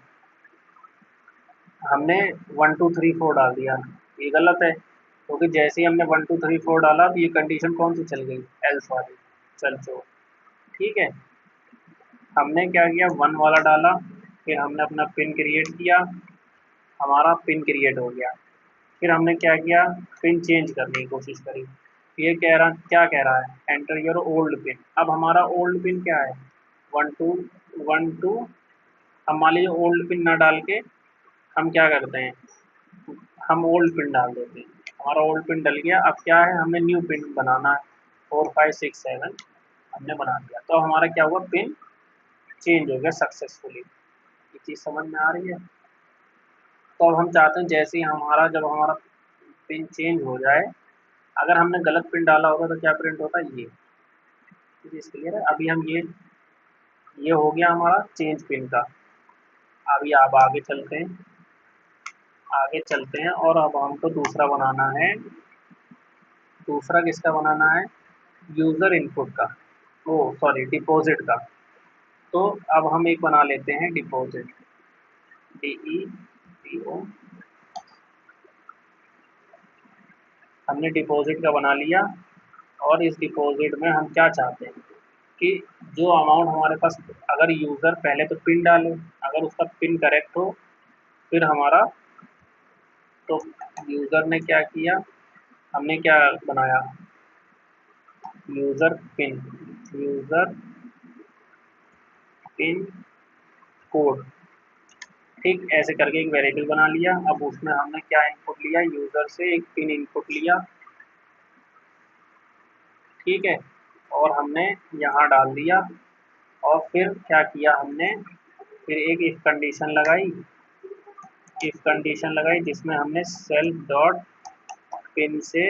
[SPEAKER 1] हमने 1 2 3 4 डाल दिया। ये गलत है, क्योंकि जैसे ही हमने 1 2 3 4 डाला तो ये कंडीशन कौन सी चल गई? एल्स वाली चल चो, ठीक है। हमने क्या किया? 1 वाला डाला, फिर हमने अपना पिन क्रिएट किया, हमारा पिन क्रिएट हो गया। फिर हमने क्या किया? पिन चेंज करने की कोशिश करी। ये क्या कह रहा है? Enter your old pin. अब हमारा ओल्ड पिन क्या है? 1 2 1 2। हम मान लीजिए ओल्ड पिन ना डाल के हम क्या करते हैं? हम ओल्ड पिन डाल देते हैं। हमारा ओल्ड पिन डल गया, अब क्या है, हमें न्यू पिन बनाना है। 4567 हमने बना दिया, तो हमारा क्या हुआ, पिन चेंज हो गया सक्सेसफुली। ये चीज़ समझ में आ रही है। तो अब हम चाहते हैं जैसे ही जब हमारा पिन चेंज हो जाए, अगर हमने गलत पिन डाला होगा तो क्या प्रिंट होता है, ये चीज़ क्लियर है। अभी हम ये हो गया हमारा चेंज पिन का। अभी आप आगे चलते हैं और अब हमको दूसरा बनाना है। दूसरा किसका बनाना है, यूज़र इनपुट का, ओ सॉरी डिपॉजिट का। तो अब हम एक बना लेते हैं डिपॉजिट, DEPO। हमने डिपॉजिट का बना लिया। और इस डिपॉजिट में हम क्या चाहते हैं कि जो अमाउंट हमारे पास, अगर यूज़र पहले तो पिन डाले, अगर उसका पिन करेक्ट हो फिर हमारा, तो यूज़र ने क्या किया, हमने क्या बनाया, यूज़र पिन कोड, ठीक ऐसे करके एक वेरिएबल बना लिया। अब उसमें हमने क्या इनपुट लिया, यूज़र से एक पिन इनपुट लिया, ठीक है, और हमने यहाँ डाल दिया। और फिर क्या किया हमने, फिर एक इफ कंडीशन लगाई जिसमें हमने सेल्फ डॉट पिन से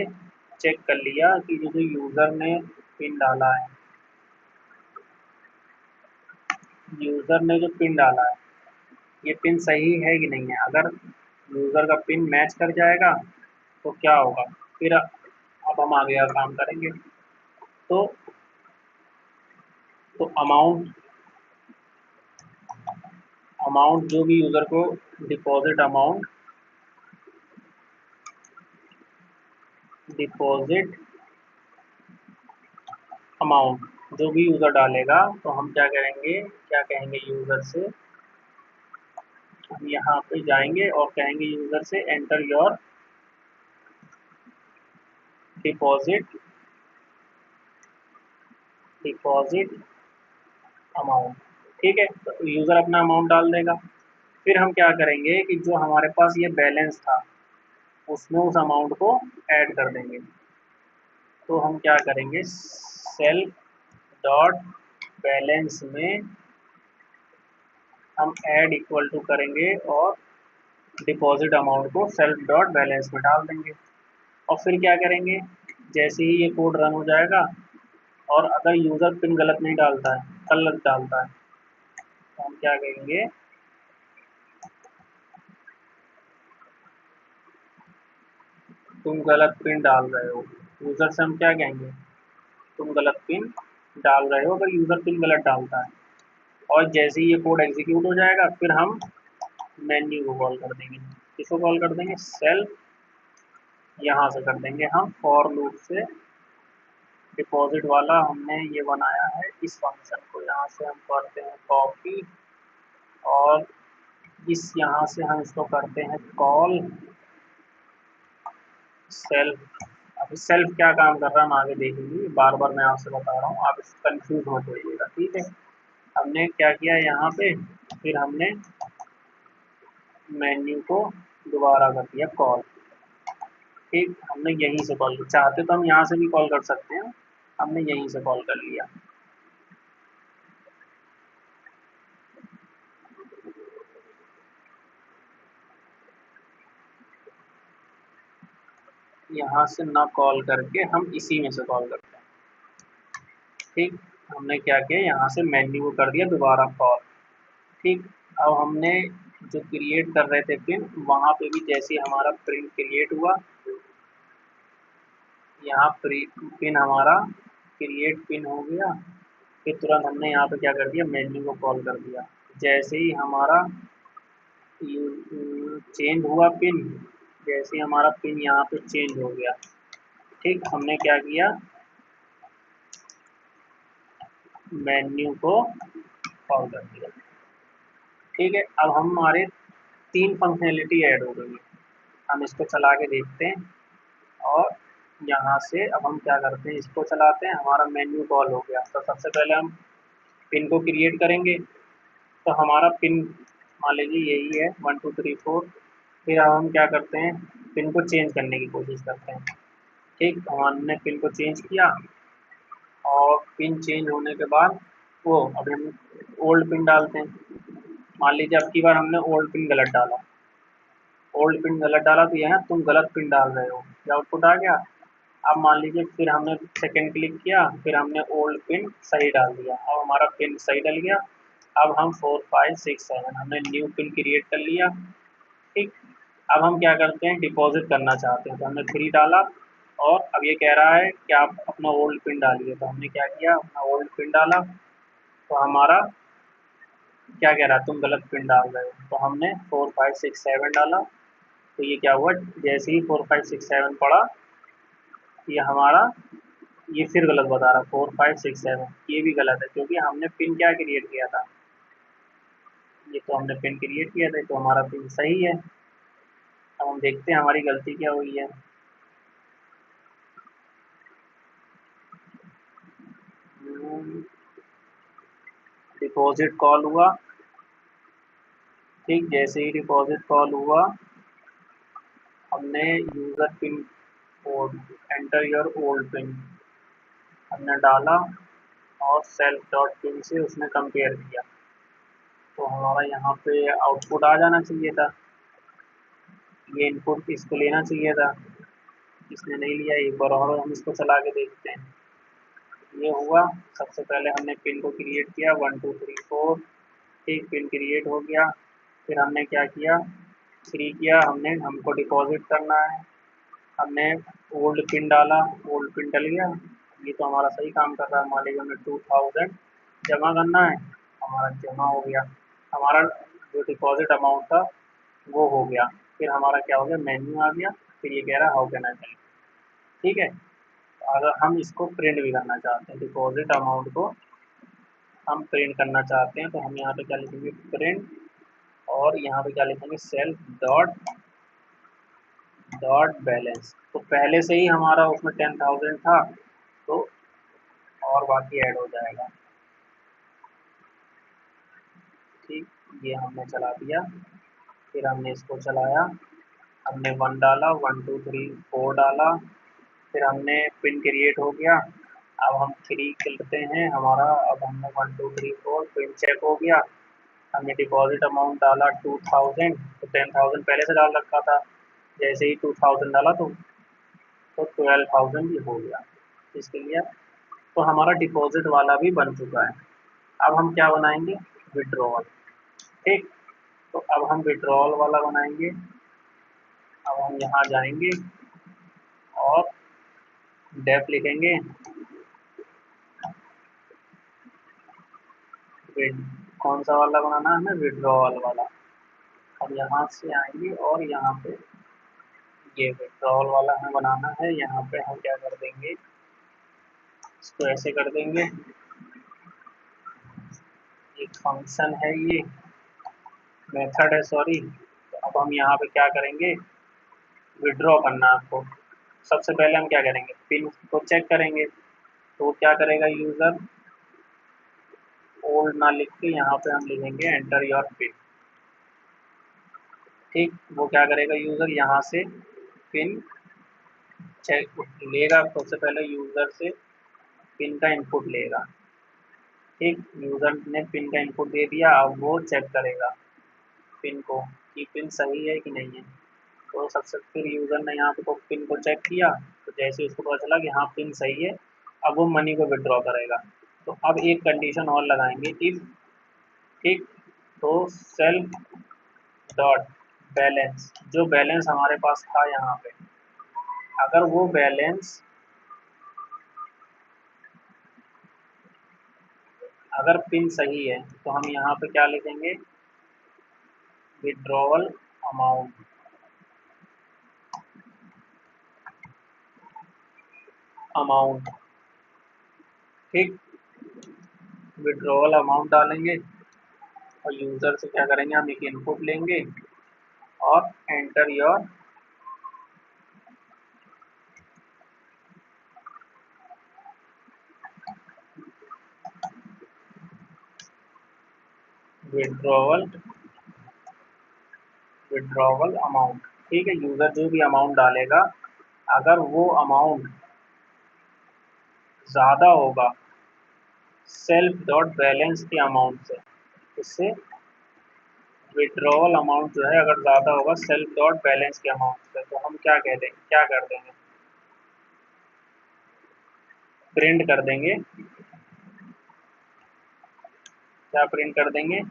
[SPEAKER 1] चेक कर लिया कि जो यूज़र ने पिन डाला है, जो पिन डाला है ये पिन सही है कि नहीं है। अगर यूज़र का पिन मैच कर जाएगा तो क्या होगा, फिर अब हम आगे का काम करेंगे। तो अमाउंट जो भी यूज़र को डिपॉजिट अमाउंट जो भी यूज़र डालेगा, तो हम क्या कहेंगे यूज़र से, हम यहाँ पे जाएंगे और कहेंगे यूज़र से एंटर योर डिपॉजिट अमाउंट, ठीक है। तो यूज़र अपना अमाउंट डाल देगा। फिर हम क्या करेंगे कि जो हमारे पास ये बैलेंस था उसमें उस अमाउंट को ऐड कर देंगे। तो हम क्या करेंगे, सेल्फ डॉट बैलेंस में हम ऐड इक्वल टू करेंगे और डिपॉजिट अमाउंट को सेल्फ डॉट बैलेंस में डाल देंगे। और फिर क्या करेंगे, जैसे ही ये कोड रन हो जाएगा और अगर यूज़र पिन गलत नहीं डालता है, गलत डालता है, तो हम क्या कहेंगे, तुम गलत पिन डाल रहे हो। यूज़र से हम क्या कहेंगे, तुम गलत पिन डाल रहे हो, अगर यूज़र पिन गलत डालता है। और जैसे ही ये कोड एग्जीक्यूट हो जाएगा फिर हम मेन्यू को कॉल कर देंगे। किसको कॉल कर देंगे, सेल्फ, यहाँ से कर देंगे हम फॉर लूप से डिपॉजिट वाला हमने ये बनाया है। इस फंक्शन को यहाँ से हम करते हैं कॉपी और इस यहाँ से हम इसको करते हैं कॉल सेल्फ। अभी सेल्फ क्या काम कर रहा है हम आगे देखेंगे, बार बार मैं आपसे बता रहा हूँ, आप कंफ्यूज मत होइएगा, ठीक है। हमने क्या किया यहाँ पे, फिर हमने मेन्यू को दोबारा कर दिया कॉल, ठीक। हमने यहीं से कॉल, चाहते तो हम यहाँ से भी कॉल कर सकते हैं, हमने यहीं से कॉल कर लिया। यहाँ से ना कॉल करके हम इसी में से कॉल करते हैं, ठीक। हमने क्या किया, यहाँ से मेन्यू को कर दिया दोबारा कॉल, ठीक। अब हमने जो क्रिएट कर रहे थे पिन, वहाँ पे भी जैसे हमारा पिन क्रिएट हुआ, यहाँ पिन हमारा क्रिएट पिन हो गया, फिर तुरंत हमने यहाँ पे क्या कर दिया, मेन्यू को कॉल कर दिया। जैसे ही हमारा चेंज हुआ पिन, जैसे ही हमारा पिन यहाँ पे चेंज हो गया, ठीक, हमने क्या किया, मेन्यू को कॉल कर दिया, ठीक है। अब हमारे 3 फंक्शनैलिटी ऐड हो गई है। हम इसको चला के देखते हैं और यहाँ से अब हम क्या करते हैं, इसको चलाते हैं, हमारा मेन्यू कॉल हो गया। तो सबसे पहले हम पिन को क्रिएट करेंगे। तो हमारा पिन मान लीजिए यही है 1 2 3 4, फिर अब हम क्या करते हैं, पिन को चेंज करने की कोशिश करते हैं। ठीक, हमने पिन को चेंज किया और पिन चेंज होने के बाद वो अभी हम ओल्ड पिन डालते हैं। मान लीजिए अब की बार हमने ओल्ड पिन गलत डाला, ओल्ड पिन गलत डाला तो यहाँ तुम गलत पिन डाल रहे हो, ये आउटपुट आ गया। अब मान लीजिए फिर हमने सेकंड क्लिक किया, फिर हमने ओल्ड पिन सही डाल दिया, अब हमारा पिन सही डल गया। अब हम 4 5 6 7 हमने न्यू पिन क्रिएट कर लिया। ठीक, अब हम क्या करते हैं, डिपॉजिट करना चाहते हैं तो हमने 3 डाला और अब ये कह रहा है कि आप अपना ओल्ड पिन डालिए, तो हमने क्या किया, अपना ओल्ड पिन डाला। तो हमारा क्या कह रहा है, तुम गलत पिन डाल रहे हो, तो हमने 4 5 6 7 डाला। तो ये क्या हुआ, जैसे ही 4 5 6 7 पढ़ा, ये हमारा ये फिर गलत बता रहा, 4 5 6 7 ये भी गलत है क्योंकि हमने पिन क्या क्रिएट किया था, ये तो हमने पिन क्रिएट किया था, तो हमारा पिन सही है। अब हम देखते हैं हमारी गलती क्या हुई है। डिपॉजिट कॉल हुआ। ठीक, जैसे ही डिपॉजिट कॉल हुआ, हमने user pin code enter your old pin हमने डाला और सेल्फ डॉट पिन से उसने कंपेयर किया, तो हमारा यहाँ पे आउटपुट आ जाना चाहिए था। ये इनपुट इसको लेना चाहिए था, इसने नहीं लिया। एक बार और हम इसको चला के देखते हैं। ये हुआ, सबसे पहले हमने पिन को क्रिएट किया 1 2 3 4। ठीक, पिन क्रिएट हो गया। फिर हमने क्या किया, 3 किया, हमने हमको डिपॉजिट करना है, हमने ओल्ड पिन डाला, ओल्ड पिन डल गया। ये तो हमारा सही काम कर रहा है। मान लीजिए हमें 2000 जमा करना है, हमारा जमा हो गया, हमारा जो डिपॉजिट अमाउंट था वो हो गया। फिर हमारा क्या हो गया, मेन्यू आ गया। फिर ये कह रहा है हाउ कैन आई हेल्प। ठीक है, अगर हम इसको प्रिंट भी करना चाहते हैं, डिपॉजिट अमाउंट को हम प्रिंट करना चाहते हैं, तो हम यहाँ पे क्या लिखेंगे, प्रिंट, और यहाँ पे क्या लिखेंगे, सेल्फ डॉट डॉट बैलेंस। तो पहले से ही हमारा उसमें 10,000 था, तो और बाकी ऐड हो जाएगा। ठीक, ये हमने चला दिया। फिर हमने इसको चलाया, हमने 1 डाला, 1 2 3 4 डाला। फिर हमने पिन क्रिएट हो गया। अब हम 3 करते हैं हमारा, अब हमने 1 2 3 4 पिन चेक हो गया। हमने डिपॉजिट अमाउंट डाला 2000, तो 10,000 पहले से डाल रखा था, जैसे ही 2000 डाला तो 12,000 भी हो गया। इसके लिए तो हमारा डिपॉजिट वाला भी बन चुका है। अब हम क्या बनाएंगे, विड्रॉल। ठीक, तो अब हम विड्रॉल वाला बनाएंगे। अब हम यहाँ जाएंगे और डेप लिखेंगे, कौन सा वाला बनाना है हमें, विड्रॉल वाला। अब यहाँ से आएंगे और यहाँ पे ये विड्रॉल वाला हमें बनाना है। यहाँ पे हम क्या कर देंगे, इसको ऐसे कर देंगे, एक फंक्शन है ये, मेथड है सॉरी। तो अब हम यहाँ पे क्या करेंगे, विड्रॉ करना है आपको। सबसे पहले हम क्या करेंगे, पिन को चेक करेंगे। तो वो क्या करेगा, यूज़र ओल्ड ना लिख के यहाँ पे हम लिखेंगे एंटर योर पिन। ठीक, वो क्या करेगा, यूज़र यहाँ से पिन चेक लेगा। सबसे पहले यूज़र से पिन का इनपुट लेगा। ठीक, यूज़र ने पिन का इनपुट दे दिया, अब वो चेक करेगा पिन को कि पिन सही है कि नहीं है। तो सबसे फिर यूज़र ने यहाँ पे तो पिन को चेक किया, तो जैसे उसको पता चला कि हाँ पिन सही है, अब वो मनी को विड्रॉ करेगा। तो अब एक कंडीशन और लगाएंगे, इफ, ठीक, तो सेल्फ डॉट बैलेंस, जो बैलेंस हमारे पास था यहाँ पे, अगर वो बैलेंस, अगर पिन सही है तो हम यहाँ पे क्या लिखेंगे, विड्रॉवल अमाउंट, अमाउंट। ठीक, विड्रॉवल अमाउंट डालेंगे और यूज़र से क्या करेंगे, हम एक इनपुट लेंगे और enter your withdrawal withdrawal amount. ठीक है, यूज़र जो भी अमाउंट डालेगा, अगर वो अमाउंट ज़्यादा होगा सेल्फ डॉट बैलेंस के अमाउंट से, इससे विड्रॉवल अमाउंट जो है अगर ज़्यादा होगा सेल्फ डॉट बैलेंस के अमाउंट से, तो हम क्या कह देंगे, क्या कर देंगे, प्रिंट कर देंगे। क्या प्रिंट कर देंगे,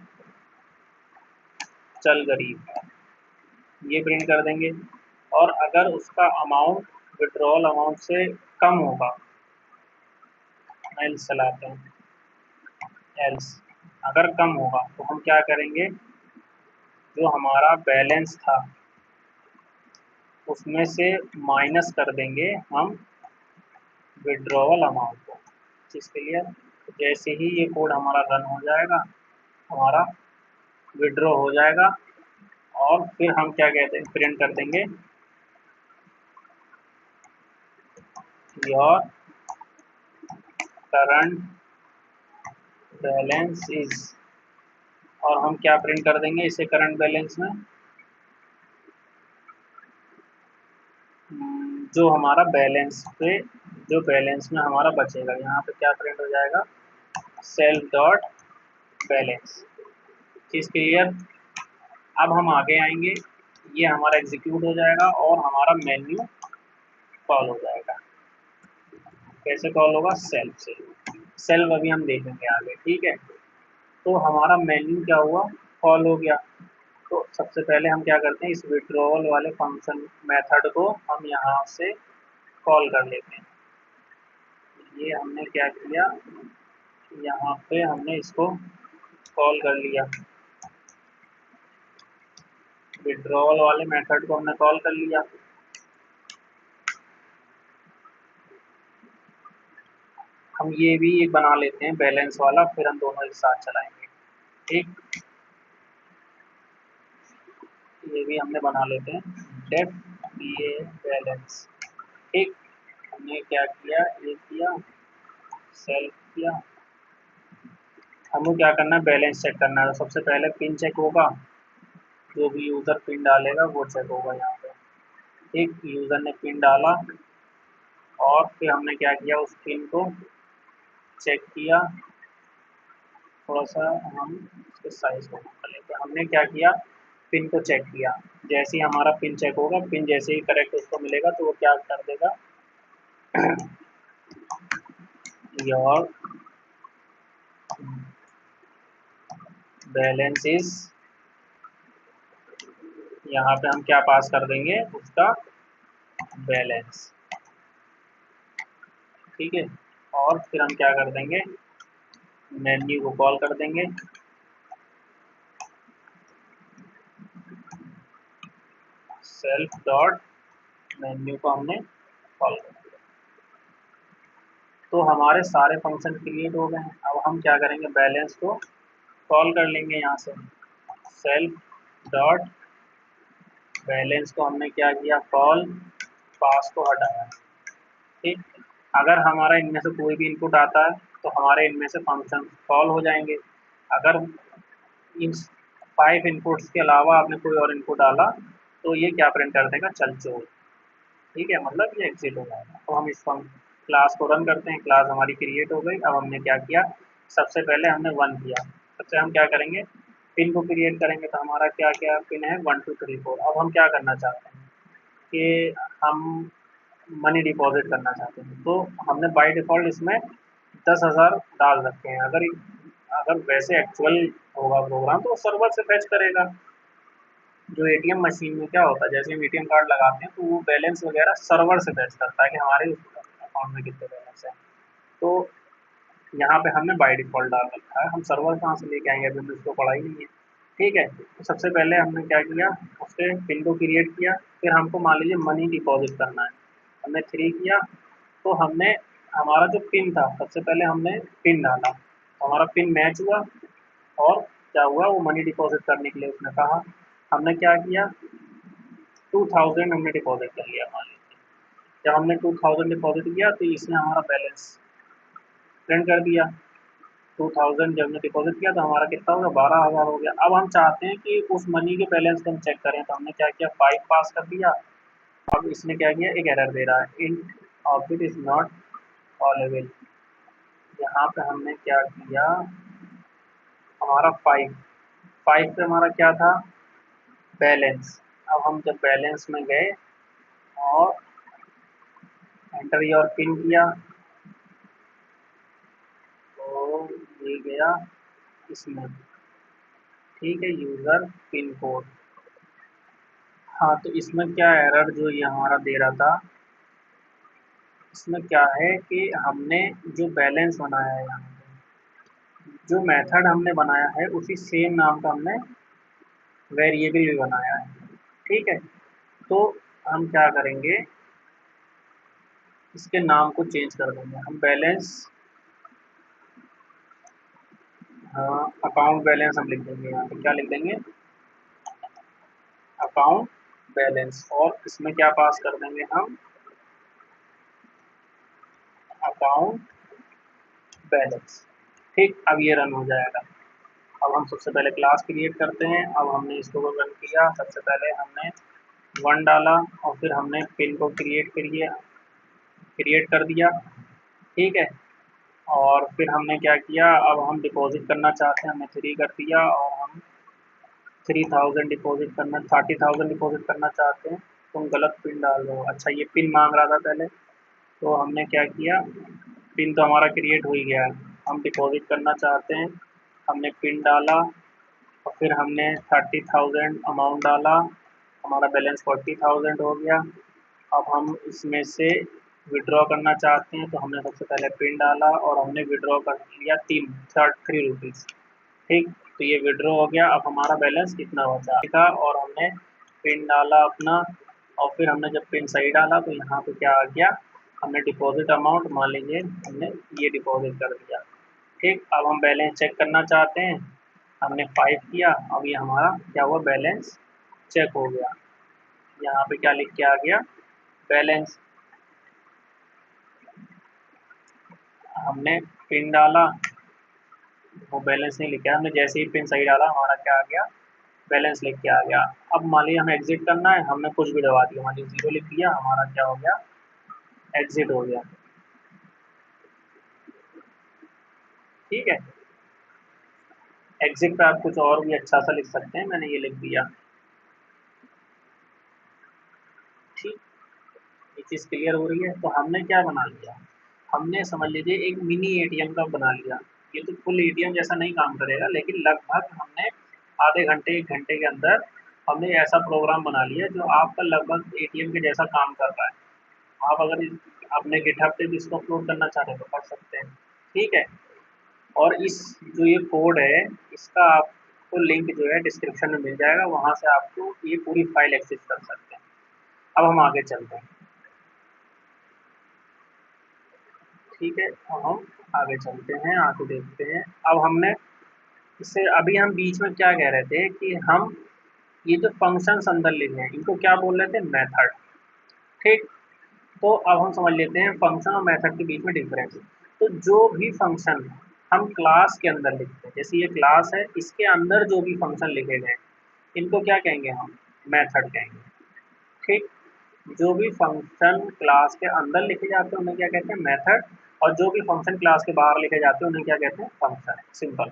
[SPEAKER 1] चल गरीब, ये प्रिंट कर देंगे। और अगर उसका अमाउंट विड्रॉवल अमाउंट से कम होगा, एल्स चलाते हैं, एल्स अगर कम होगा तो हम क्या करेंगे, जो हमारा बैलेंस था उसमें से माइनस कर देंगे हम विड्रॉवल अमाउंट को। जिसके लिए जैसे ही ये कोड हमारा रन हो जाएगा, हमारा विड्रॉ हो जाएगा, और फिर हम क्या कहते हैं, प्रिंट कर देंगे योर करंट बैलेंस इज, और हम क्या प्रिंट कर देंगे इसे करंट बैलेंस में, जो हमारा बैलेंस पे, जो बैलेंस में हमारा बचेगा, यहाँ पे क्या प्रिंट हो जाएगा, सेल्फ डॉट बैलेंस। चीज़ क्लियर। अब हम आगे आएंगे, ये हमारा एग्जीक्यूट हो जाएगा और हमारा मेन्यू कॉल हो जाएगा। कैसे कॉल होगा, सेल्फ से। सेल्फ अभी हम देखेंगे आगे, ठीक है। तो हमारा मेन्यू क्या हुआ, कॉल हो गया। तो सबसे पहले हम क्या करते हैं, इस विड्रॉवल वाले फंक्शन मेथड को हम यहाँ से कॉल कर लेते हैं। ये हमने क्या किया, यहाँ पे हमने इसको कॉल कर लिया, विड्रॉवल वाले मेथड को हमने कॉल कर लिया। हम ये भी एक बना लेते हैं बैलेंस वाला, फिर हम दोनों एक साथ चलाएंगे, ठीक। ये भी हमने बना लेते हैं, डेफ ये बैलेंस, ठीक। हमने क्या किया, ये किया, सेल्फ किया। हमें क्या करना है, बैलेंस चेक करना है। तो सबसे पहले पिन चेक होगा, जो भी यूज़र पिन डालेगा वो चेक होगा यहाँ पे, ठीक। यूज़र ने पिन डाला और फिर हमने क्या किया, उस पिन को चेक किया। थोड़ा सा हम इसके साइज को कर लेते हैं। हमने क्या किया, पिन को चेक किया। जैसे ही हमारा पिन चेक होगा, पिन जैसे ही करेक्ट उसको मिलेगा तो वो क्या कर देगा, योर बैलेंस इज, यहाँ पे हम क्या पास कर देंगे, उसका बैलेंस, ठीक है। और फिर हम क्या कर देंगे, मेन्यू को कॉल कर देंगे, सेल्फ डॉट मेन्यू को हमने कॉल कर दिया। तो हमारे सारे फंक्शन क्रिएट हो गए हैं। अब हम क्या करेंगे, बैलेंस को कॉल कर लेंगे यहाँ से, सेल्फ डॉट बैलेंस को हमने क्या किया, कॉल, पास को हटाया, ठीक। अगर हमारा इनमें से कोई भी इनपुट आता है तो हमारे इनमें से फंक्शन कॉल हो जाएंगे। अगर इन 5 इनपुट्स के अलावा आपने कोई और इनपुट डाला तो ये क्या प्रिंट कर देगा, चल चोर, ठीक है, मतलब ये एग्जिट हो जाएगा। तो हम इस क्लास को रन करते हैं, क्लास हमारी क्रिएट हो गई। अब हमने क्या किया, सबसे पहले हमने 1 किया, सबसे हम क्या करेंगे, पिन को क्रिएट करेंगे। तो हमारा क्या क्या पिन है, 1 2 3 4। अब हम क्या करना चाहते हैं कि हम मनी डिपॉजिट करना चाहते हैं, तो हमने बाय डिफ़ॉल्ट इसमें 10,000 डाल रखे हैं। अगर अगर वैसे एक्चुअल होगा प्रोग्राम तो सर्वर से फेच करेगा। जो एटीएम मशीन में क्या होता है, जैसे हम एटीएम कार्ड लगाते हैं तो वो बैलेंस वगैरह सर्वर से फेच करता है कि हमारे अकाउंट में कितने बैलेंस है। तो यहाँ पे हमने बाय डिफ़ॉल्ट डाल रखा है, हम सर्वर कहाँ से लेके आएंगे, अभी हमने उसको पढ़ा ही नहीं है, ठीक है। तो सबसे पहले हमने क्या किया, उसके पिन को क्रिएट किया। फिर हमको मान लीजिए मनी डिपॉजिट करना है, हमने 3 किया। तो हमने हमारा जो पिन था, सबसे पहले हमने पिन डाला, तो हमारा पिन मैच हुआ और क्या हुआ, वो मनी डिपॉजिट करने के लिए उसने कहा। हमने क्या किया, 2000 हमने डिपॉजिट कर लिया मान लीजिए। जब हमने 2000 डिपॉजिट किया तो इसने हमारा बैलेंस प्रिंट कर दिया, 2000 जब हमने डिपॉजिट किया तो हमारा कितना हो गया, 12,000 हो गया। अब हम चाहते हैं कि उस मनी के बैलेंस को हम चेक करें, तो हमने क्या किया, 5 पास कर दिया। अब इसने क्या किया, एक एरर दे रहा है, int of it is not callable. यहाँ पे हमने क्या किया, हमारा 5 पे हमारा क्या था, बैलेंस। अब हम जब बैलेंस में गए और एंटर योर पिन किया तो ये गया इसमें, ठीक है, यूज़र पिन कोड। हाँ, तो इसमें क्या एरर जो ये हमारा दे रहा था, इसमें क्या है कि हमने जो बैलेंस बनाया है, यहाँ जो मेथड हमने बनाया है उसी सेम नाम का हमने वेरिएबल भी बनाया है, ठीक है। तो हम क्या करेंगे, इसके नाम को चेंज कर देंगे, हम बैलेंस, हाँ, अकाउंट बैलेंस हम लिख देंगे, यहाँ पे क्या लिख देंगे, अकाउंट बैलेंस। और इसमें क्या पास कर देंगे हम, अकाउंट बैलेंस, ठीक। अब ये रन हो जाएगा। अब हम सबसे पहले क्लास क्रिएट करते हैं। अब हमने इसको रन किया, सबसे पहले हमने 1 डाला और फिर हमने पिन को क्रिएट कर दिया, ठीक है। और फिर हमने क्या किया, अब हम डिपॉजिट करना चाहते हैं, हमने 3 कर दिया और हम 3000 डिपॉजिट करना, 30,000 डिपॉजिट करना चाहते हैं। तुम गलत पिन डाल रहे हो। अच्छा, ये पिन मांग रहा था पहले, तो हमने क्या किया, पिन तो हमारा क्रिएट हो ही गया है, हम डिपॉजिट करना चाहते हैं, हमने पिन डाला और फिर हमने 30,000 अमाउंट डाला, हमारा बैलेंस 40,000 हो गया। अब हम इसमें से विड्रॉ करना चाहते हैं, तो हमने सबसे पहले पिन डाला और हमने विड्रॉ कर लिया 3 रुपीज़, ठीक। तो ये विड्रॉ हो गया। अब हमारा बैलेंस कितना बचा था, और हमने पिन डाला अपना, और फिर हमने जब पिन सही डाला तो यहाँ पे क्या आ गया, हमने डिपॉजिट अमाउंट, मान लीजिए हमने ये डिपॉजिट कर दिया, ठीक। अब हम बैलेंस चेक करना चाहते हैं, हमने 5 किया, अब ये हमारा क्या हुआ, बैलेंस चेक हो गया। यहाँ पे क्या लिख के आ गया, बैलेंस। हमने पिन डाला, वो बैलेंस नहीं लिखा, हमने जैसे ही पिन सही डाला हमारा क्या आ गया, बैलेंस लिख के आ गया। अब मान लीजिए हमें एग्जिट करना है, हमने कुछ भी दबा दिया, मान लीजिए 0 लिख दिया, हमारा क्या हो गया, एग्जिट हो गया, ठीक है। एग्जिट पे आप कुछ और भी अच्छा सा लिख सकते हैं, मैंने ये लिख दिया, ठीक। ये चीज़ क्लियर हो रही है। तो हमने क्या बना लिया, हमने समझ लीजिए एक मिनी एटीएम का बना लिया। ये तो फुल एटीएम जैसा नहीं काम करेगा, लेकिन लगभग हमने आधे घंटे 1 घंटे के अंदर हमने ऐसा प्रोग्राम बना लिया जो आपका लगभग एटीएम के जैसा काम कर रहा है। आप अगर अपने गिटहब पे भी इसको अपलोड करना चाहते हैं तो कर सकते हैं, ठीक है। और इस जो ये कोड है, इसका आपको लिंक जो है डिस्क्रिप्शन में मिल जाएगा, वहाँ से आपको ये पूरी फाइल एक्सेस कर सकते हैं। अब हम आगे चलते हैं, ठीक है। अब हम आगे चलते हैं, आगे देखते हैं। अब हमने इससे अभी हम बीच में क्या कह रहे थे कि हम ये जो फंक्शंस अंदर लिखे हैं इनको क्या बोल रहे थे, मेथड, ठीक। तो अब हम समझ लेते हैं फंक्शन और मेथड के बीच में डिफरेंस। तो जो भी फंक्शन हम क्लास के अंदर लिखते हैं, जैसे ये क्लास है, इसके अंदर जो भी फंक्शन लिखे गए इनको क्या कहेंगे, हम मेथड कहेंगे, ठीक। जो भी फंक्शन क्लास के अंदर लिखे जाते हैं उन्हें क्या कहते हैं, मेथड। और जो भी फंक्शन क्लास के बाहर लिखे जाते हैं उन्हें क्या कहते हैं, फंक्शन, सिंपल।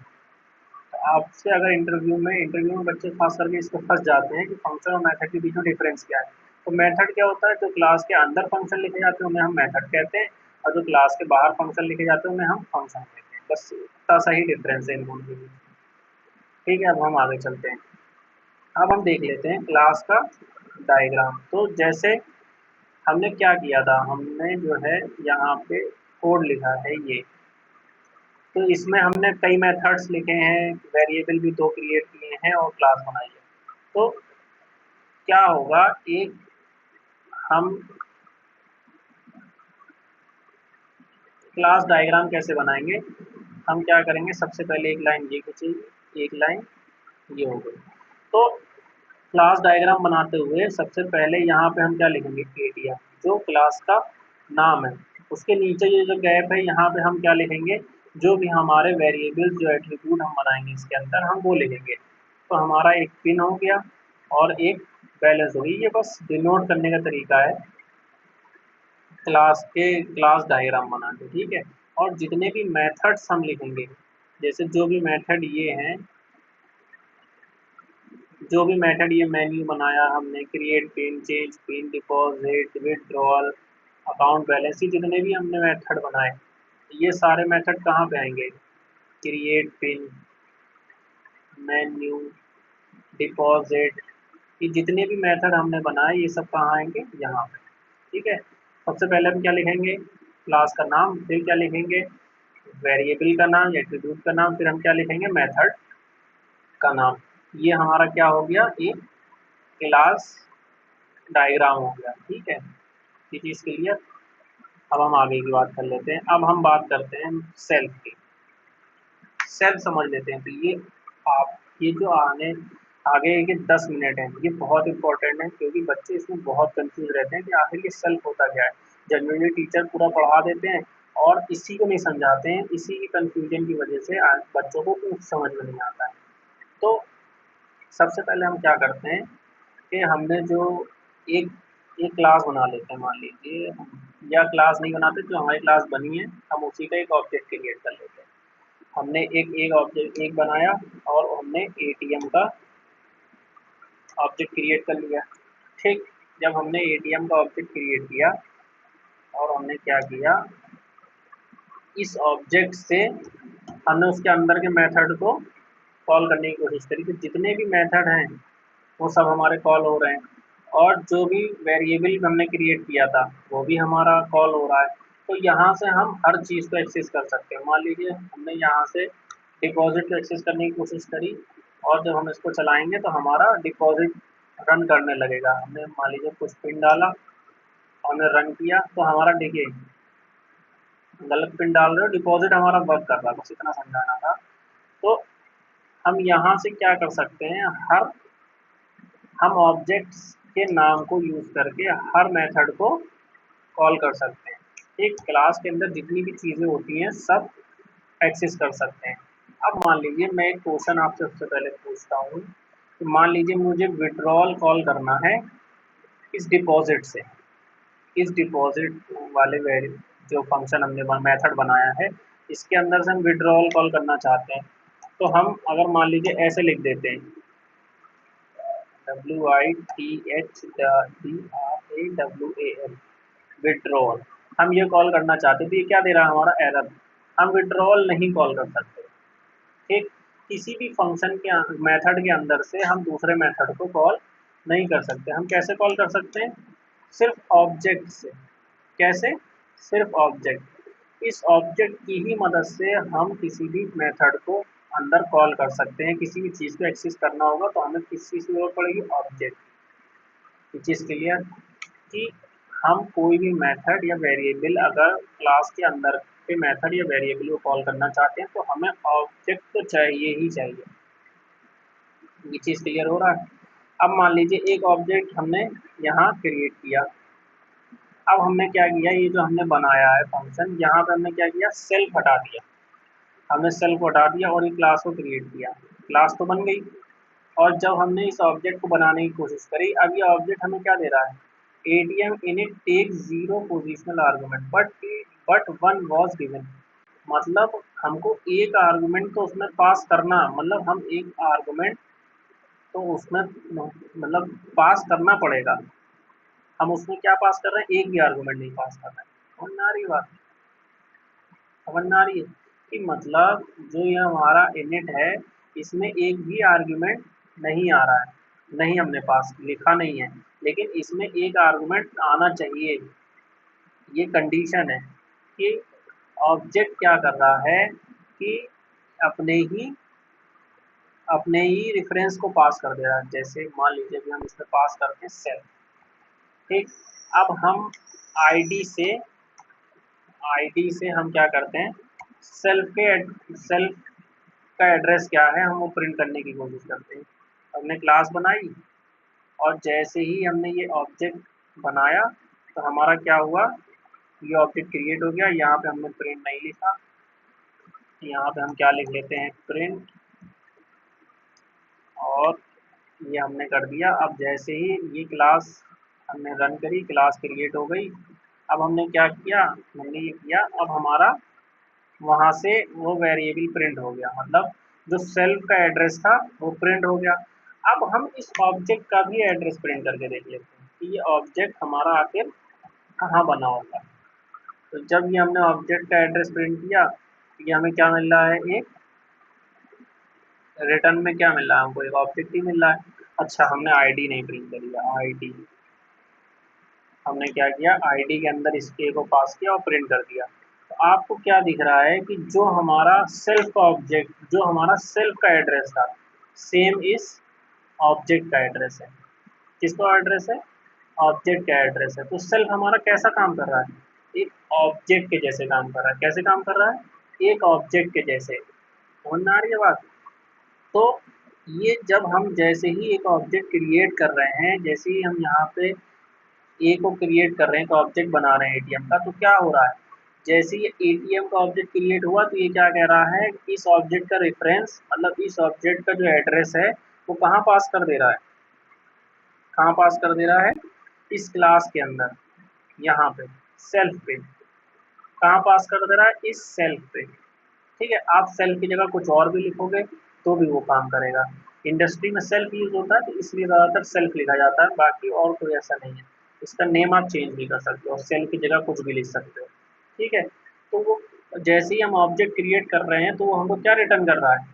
[SPEAKER 1] तो आपसे अगर इंटरव्यू में बच्चे खास करके इसको फंस जाते हैं कि फंक्शन और मेथड के बीच में डिफरेंस क्या है। तो मेथड क्या होता है, जो क्लास के अंदर फंक्शन लिखे जाते हैं उन्हें हम मेथड कहते हैं, और जो क्लास के बाहर फंक्शन लिखे जाते हैं उन्हें हम फंक्शन कहते हैं। बस इतना सा ही डिफरेंस है इन दोनों के बीच, ठीक है। अब हम आगे चलते हैं। अब हम देख लेते हैं क्लास का डायग्राम। तो जैसे हमने क्या किया था, हमने जो है यहाँ पे कोड लिखा है ये, तो इसमें हमने कई मेथड्स लिखे हैं, वेरिएबल भी 2 क्रिएट किए हैं और क्लास बनाई है। तो क्या होगा, एक हम क्लास डायग्राम कैसे बनाएंगे, हम क्या करेंगे, सबसे पहले एक लाइन ये खींचेगी, एक लाइन ये हो गई। तो क्लास डायग्राम बनाते हुए सबसे पहले यहाँ पे हम क्या लिखेंगे, एरिया, जो क्लास का नाम है, उसके नीचे ये जो गैप है यहाँ पे हम क्या लिखेंगे, जो भी हमारे वेरिएबल्स जो एट्रीब्यूट हम बनाएंगे इसके अंदर हम वो लिखेंगे। तो हमारा एक पिन हो गया और एक बैलेंस हो गई। ये बस डिनोट करने का तरीका है क्लास डायग्राम बना के, ठीक है। और जितने भी मेथड्स हम लिखेंगे, जैसे जो भी मेथड ये हैं, जो भी मेथड ये मेन्यू बनाया हमने, create pin, change pin, deposit, withdrawal, account balance, ये जितने भी हमने मेथड बनाए, ये सारे मेथड कहाँ पे आएंगे? क्रिएट पिन, मेन्यू, डिपॉजिट, ये जितने भी मेथड हमने बनाए ये सब कहाँ आएंगे? यहाँ पे, ठीक है। सबसे पहले हम क्या लिखेंगे? क्लास का नाम, फिर क्या लिखेंगे? वेरिएबल का नाम, एट्रीब्यूट का नाम, फिर हम क्या लिखेंगे? मेथड का नाम। ये हमारा क्या हो गया? एक क्लास डायग्राम हो गया, ठीक है। ये चीज़ क्लियर। अब हम आगे की बात कर लेते हैं। अब हम बात करते हैं सेल्फ की। सेल्फ समझ लेते हैं। तो ये आप ये जो आगे के 10 मिनट हैं ये बहुत इंपॉर्टेंट है, क्योंकि बच्चे इसमें बहुत कंफ्यूज रहते हैं कि आखिर ये सेल्फ होता क्या है। जनरली टीचर पूरा पढ़ा देते हैं और इसी को नहीं समझाते हैं। इसी की कंफ्यूजन की वजह से आज बच्चों को कुछ समझ में नहीं आता है। तो सबसे पहले हम क्या करते हैं कि हमने जो एक एक क्लास बना लेते हैं, मान लीजिए, या क्लास नहीं बनाते, जो हमारी क्लास बनी है हम उसी का एक ऑब्जेक्ट क्रिएट कर लेते हैं। हमने एक ऑब्जेक्ट एक बनाया और हमने एटीएम का ऑब्जेक्ट क्रिएट कर लिया, ठीक। जब हमने एटीएम का ऑब्जेक्ट क्रिएट किया और हमने क्या किया, इस ऑब्जेक्ट से हमने उसके अंदर के मेथड को कॉल करने की कोशिश करी। तो जितने भी मेथड हैं वो सब हमारे कॉल हो रहे हैं, और जो भी वेरिएबल हमने क्रिएट किया था वो भी हमारा कॉल हो रहा है। तो यहाँ से हम हर चीज़ को एक्सेस कर सकते हैं। मान लीजिए हमने यहाँ से डिपॉजिट को एक्सेस करने की कोशिश करी, और जब हम इसको चलाएंगे तो हमारा डिपॉजिट रन करने लगेगा। हमने मान लीजिए कुछ पिन डाला, हमने रन किया, तो हमारा देखिए गलत पिन डाल रहे हो, डिपॉजिट हमारा वर्क कर रहा है, बस इतना समझाना था। तो हम यहाँ से क्या कर सकते हैं, हम ऑब्जेक्ट्स के नाम को यूज़ करके हर मेथड को कॉल कर सकते हैं। एक क्लास के अंदर जितनी भी चीज़ें होती हैं सब एक्सेस कर सकते हैं। अब मान लीजिए मैं एक क्वेश्चन आपसे सबसे पहले पूछता हूँ कि मान लीजिए मुझे विड्रॉल कॉल करना है इस डिपॉजिट से। इस डिपॉजिट वाले जो फंक्शन हमने मेथड बनाया है इसके अंदर से हम विड्रॉल कॉल करना चाहते हैं। तो हम अगर मान लीजिए ऐसे लिख देते हैं, WITHDRAWAL, विड्रॉल, हम ये कॉल करना चाहते हैं। तो ये क्या दे रहा है? हमारा एरर। हम विड्रॉल नहीं कॉल कर सकते, ठीक। किसी भी फंक्शन के मेथड के अंदर से हम दूसरे मेथड को कॉल नहीं कर सकते। हम कैसे कॉल कर सकते हैं? सिर्फ ऑब्जेक्ट से। कैसे? सिर्फ ऑब्जेक्ट। इस ऑब्जेक्ट की ही मदद से हम किसी भी मेथड को अंदर कॉल कर सकते हैं। किसी भी चीज़ को एक्सेस करना होगा तो हमें किस चीज़ की जरूरत पड़ेगी? ऑब्जेक्ट। ये चीज़ क्लियर कि हम कोई भी मेथड या वेरिएबल अगर क्लास के अंदर के मेथड या वेरिएबल को कॉल करना चाहते हैं तो हमें ऑब्जेक्ट तो चाहिए ही चाहिए। ये चीज़ क्लियर हो रहा है? अब मान लीजिए एक ऑब्जेक्ट हमने यहाँ क्रिएट किया। अब हमने क्या किया, ये जो हमने बनाया है फंक्शन, यहाँ पे हमने क्या किया, सेल्फ हटा दिया। हमने सेल्फ हटा दिया और ये क्लास को क्रिएट किया। क्लास तो बन गई। और जब हमने इस ऑब्जेक्ट को बनाने की कोशिश करी, अब ये ऑब्जेक्ट हमें क्या दे रहा है? ATM init take 0 positional argument but 1 was given. मतलब हमको एक आर्गूमेंट तो उसमें पास करना, मतलब हम एक आर्गूमेंट तो उसमें मतलब पास करना पड़ेगा। हम उसमें क्या पास कर रहे हैं? एक भी आर्गूमेंट नहीं पास कर रहे हैं। समझ में आ रही है बात? समझ में आ रही है कि मतलब जो ये हमारा इनिट है इसमें एक भी आर्गूमेंट नहीं आ रहा है, नहीं हमने पास लिखा नहीं है, लेकिन इसमें एक आर्गूमेंट आना चाहिए। ये कंडीशन है कि ऑब्जेक्ट क्या कर रहा है कि अपने ही अपने ही रेफरेंस को पास कर दे रहा है। जैसे मान लीजिए कि हम इसमें पास करते हैं सेल्फ, ठीक। अब हम आईडी से हम क्या करते हैं, सेल्फ का एड्रेस क्या है हम वो प्रिंट करने की कोशिश करते हैं। हमने क्लास बनाई और जैसे ही हमने ये ऑब्जेक्ट बनाया तो हमारा क्या हुआ, ये ऑब्जेक्ट क्रिएट हो गया। यहाँ पे हमने प्रिंट नहीं लिखा, यहाँ पे हम क्या लिख लेते हैं, प्रिंट, और ये हमने कर दिया। अब जैसे ही ये क्लास हमने रन करी, क्लास क्रिएट हो गई। अब हमने क्या किया, हमने ये किया, अब हमारा वहाँ से वो वेरिएबल प्रिंट हो गया, मतलब जो सेल्फ का एड्रेस था वो प्रिंट हो गया। अब हम इस ऑब्जेक्ट का भी एड्रेस प्रिंट करके देख लेते हैं कि ये ऑब्जेक्ट हमारा आखिर कहाँ बना होगा। तो जब ये हमने ऑब्जेक्ट का एड्रेस प्रिंट किया, ये हमें क्या मिल रहा है, एक रिटर्न में क्या मिल रहा है हमको, एक ऑब्जेक्ट ही मिल रहा है। अच्छा, हमने आईडी नहीं प्रिंट करी है, आईडी हमने क्या किया, आईडी के अंदर इस के को पास किया और प्रिंट कर दिया। तो आपको क्या दिख रहा है कि जो हमारा सेल्फ का ऑब्जेक्ट, जो हमारा सेल्फ का एड्रेस था, सेम इस ऑब्जेक्ट का एड्रेस है। किसका एड्रेस है, ऑब्जेक्ट का एड्रेस है। तो सेल्फ हमारा कैसा काम कर रहा है, एक ऑब्जेक्ट के जैसे काम कर रहा है। कैसे काम कर रहा है, एक ऑब्जेक्ट के जैसे। समझ में आ रही है बात। तो ये जब हम जैसे ही एक ऑब्जेक्ट क्रिएट कर रहे हैं, जैसे ही हम यहाँ पे ए को क्रिएट कर रहे हैं, तो ऑब्जेक्ट बना रहे हैं एटीएम का, तो क्या हो रहा है, जैसे ही एटीएम का ऑब्जेक्ट क्रिएट हुआ तो ये क्या कह रहा है, इस ऑब्जेक्ट का रेफरेंस, मतलब इस ऑब्जेक्ट का जो एड्रेस है वो कहाँ पास कर दे रहा है, कहाँ पास कर दे रहा है, इस क्लास के अंदर, यहाँ पे सेल्फ पे कहाँ पास कर दे रहा है, इस सेल्फ पे। ठीक है, आप सेल्फ की जगह कुछ और भी लिखोगे तो भी वो काम करेगा। इंडस्ट्री में सेल्फ यूज होता है तो इसलिए ज़्यादातर सेल्फ लिखा जाता है, बाकी और कोई ऐसा नहीं है। इसका नेम आप चेंज भी कर सकते हो, सेल्फ की जगह कुछ भी लिख सकते हो। ठीक है, तो वो जैसे ही हम ऑब्जेक्ट क्रिएट कर रहे हैं तो वो हमको क्या रिटर्न कर रहा है,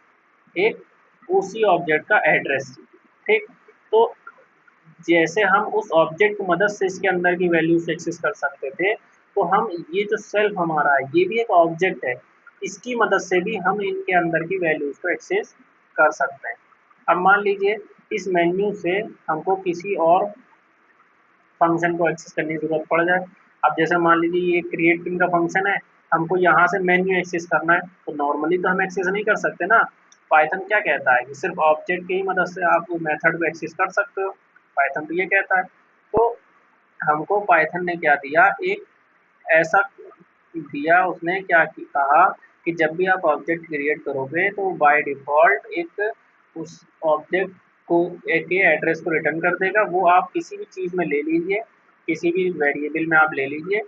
[SPEAKER 1] एक उसी ऑब्जेक्ट का एड्रेस। ठीक, तो जैसे हम उस ऑब्जेक्ट की मदद से इसके अंदर की वैल्यूज एक्सेस कर सकते थे, तो हम ये जो सेल्फ हमारा है ये भी एक ऑब्जेक्ट है, इसकी मदद से भी हम इनके अंदर की वैल्यूज को एक्सेस कर सकते हैं। अब मान लीजिए इस मेन्यू से हमको किसी और फंक्शन को एक्सेस करने की ज़रूरत पड़ जाए। अब जैसे मान लीजिए ये क्रिएट पिन का फंक्शन है, हमको यहाँ से मेन्यू एक्सेस करना है, तो नॉर्मली तो हम एक्सेस नहीं कर सकते ना। पाइथन क्या कहता है कि सिर्फ ऑब्जेक्ट की ही मदद से आप वो मेथड को एक्सेस कर सकते हो, पाइथन तो ये कहता है। तो हमको पाइथन ने क्या दिया, एक ऐसा दिया, उसने क्या कहा कि जब भी आप ऑब्जेक्ट क्रिएट करोगे तो बाय डिफ़ॉल्ट एक उस ऑब्जेक्ट को एक एड्रेस को रिटर्न कर देगा। वो आप किसी भी चीज़ में ले लीजिए, किसी भी वेरिएबल में आप ले लीजिए।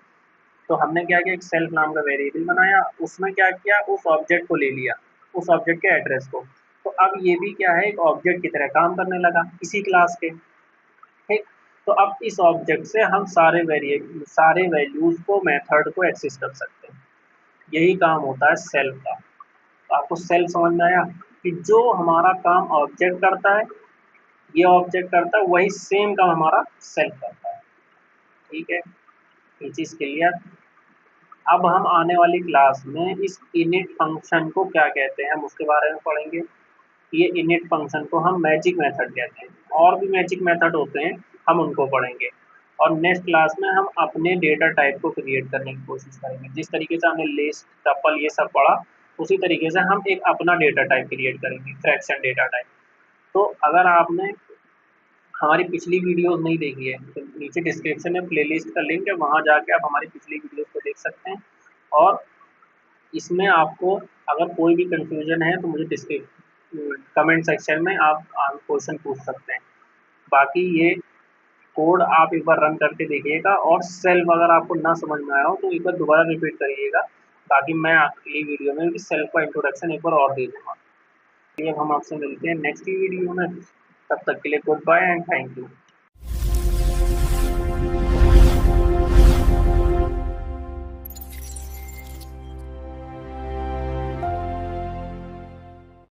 [SPEAKER 1] तो हमने क्या किया, एक सेल्फ नाम का वेरिएबल बनाया, उसमें क्या किया, उस ऑब्जेक्ट को ले लिया, उस ऑब्जेक्ट के एड्रेस को। तो अब ये भी क्या है, एक ऑब्जेक्ट की तरह काम करने लगा इसी क्लास के। ठीक, तो अब इस ऑब्जेक्ट से हम सारे वैल्यूज़ को, मेथड को एक्सेस कर सकते हैं। यही काम होता है सेल्फ का। तो आपको सेल्फ समझ में आया कि जो हमारा काम ऑब्जेक्ट करता है, ये ऑब्जेक्ट करता है, वही सेम काम हमारा सेल्फ करता है। ठीक है, ये चीज़ क्लियर। अब हम आने वाली क्लास में इस इनिट फंक्शन को क्या कहते हैं हम उसके बारे में पढ़ेंगे। ये इनिट फंक्शन को हम मैजिक मेथड कहते हैं, और भी मैजिक मेथड होते हैं, हम उनको पढ़ेंगे। और नेक्स्ट क्लास में हम अपने डेटा टाइप को क्रिएट करने की कोशिश करेंगे। जिस तरीके से हमने लिस्ट, टपल ये सब पढ़ा, उसी तरीके से हम एक अपना डेटा टाइप क्रिएट करेंगे, फ्रैक्शन डेटा टाइप। तो अगर आपने हमारी पिछली वीडियोस नहीं देखी है तो नीचे डिस्क्रिप्शन में प्लेलिस्ट का लिंक है, वहाँ जाके आप हमारी पिछली वीडियोस को देख सकते हैं। और इसमें आपको अगर कोई भी कन्फ्यूजन है तो मुझे कमेंट सेक्शन में आप क्वेश्चन पूछ सकते हैं। बाकी ये कोड आप एक बार रन करके देखिएगा, और सेल्फ अगर आपको ना समझ में आया हो तो एक बार दोबारा रिपीट करिएगा, ताकि मैं अगली वीडियो में भी सेल्फ का इंट्रोडक्शन एक बार और दे दूँगा। अब हम आपसे मिलते हैं नेक्स्ट वीडियो में, तब तक के लिए goodbye and thank you.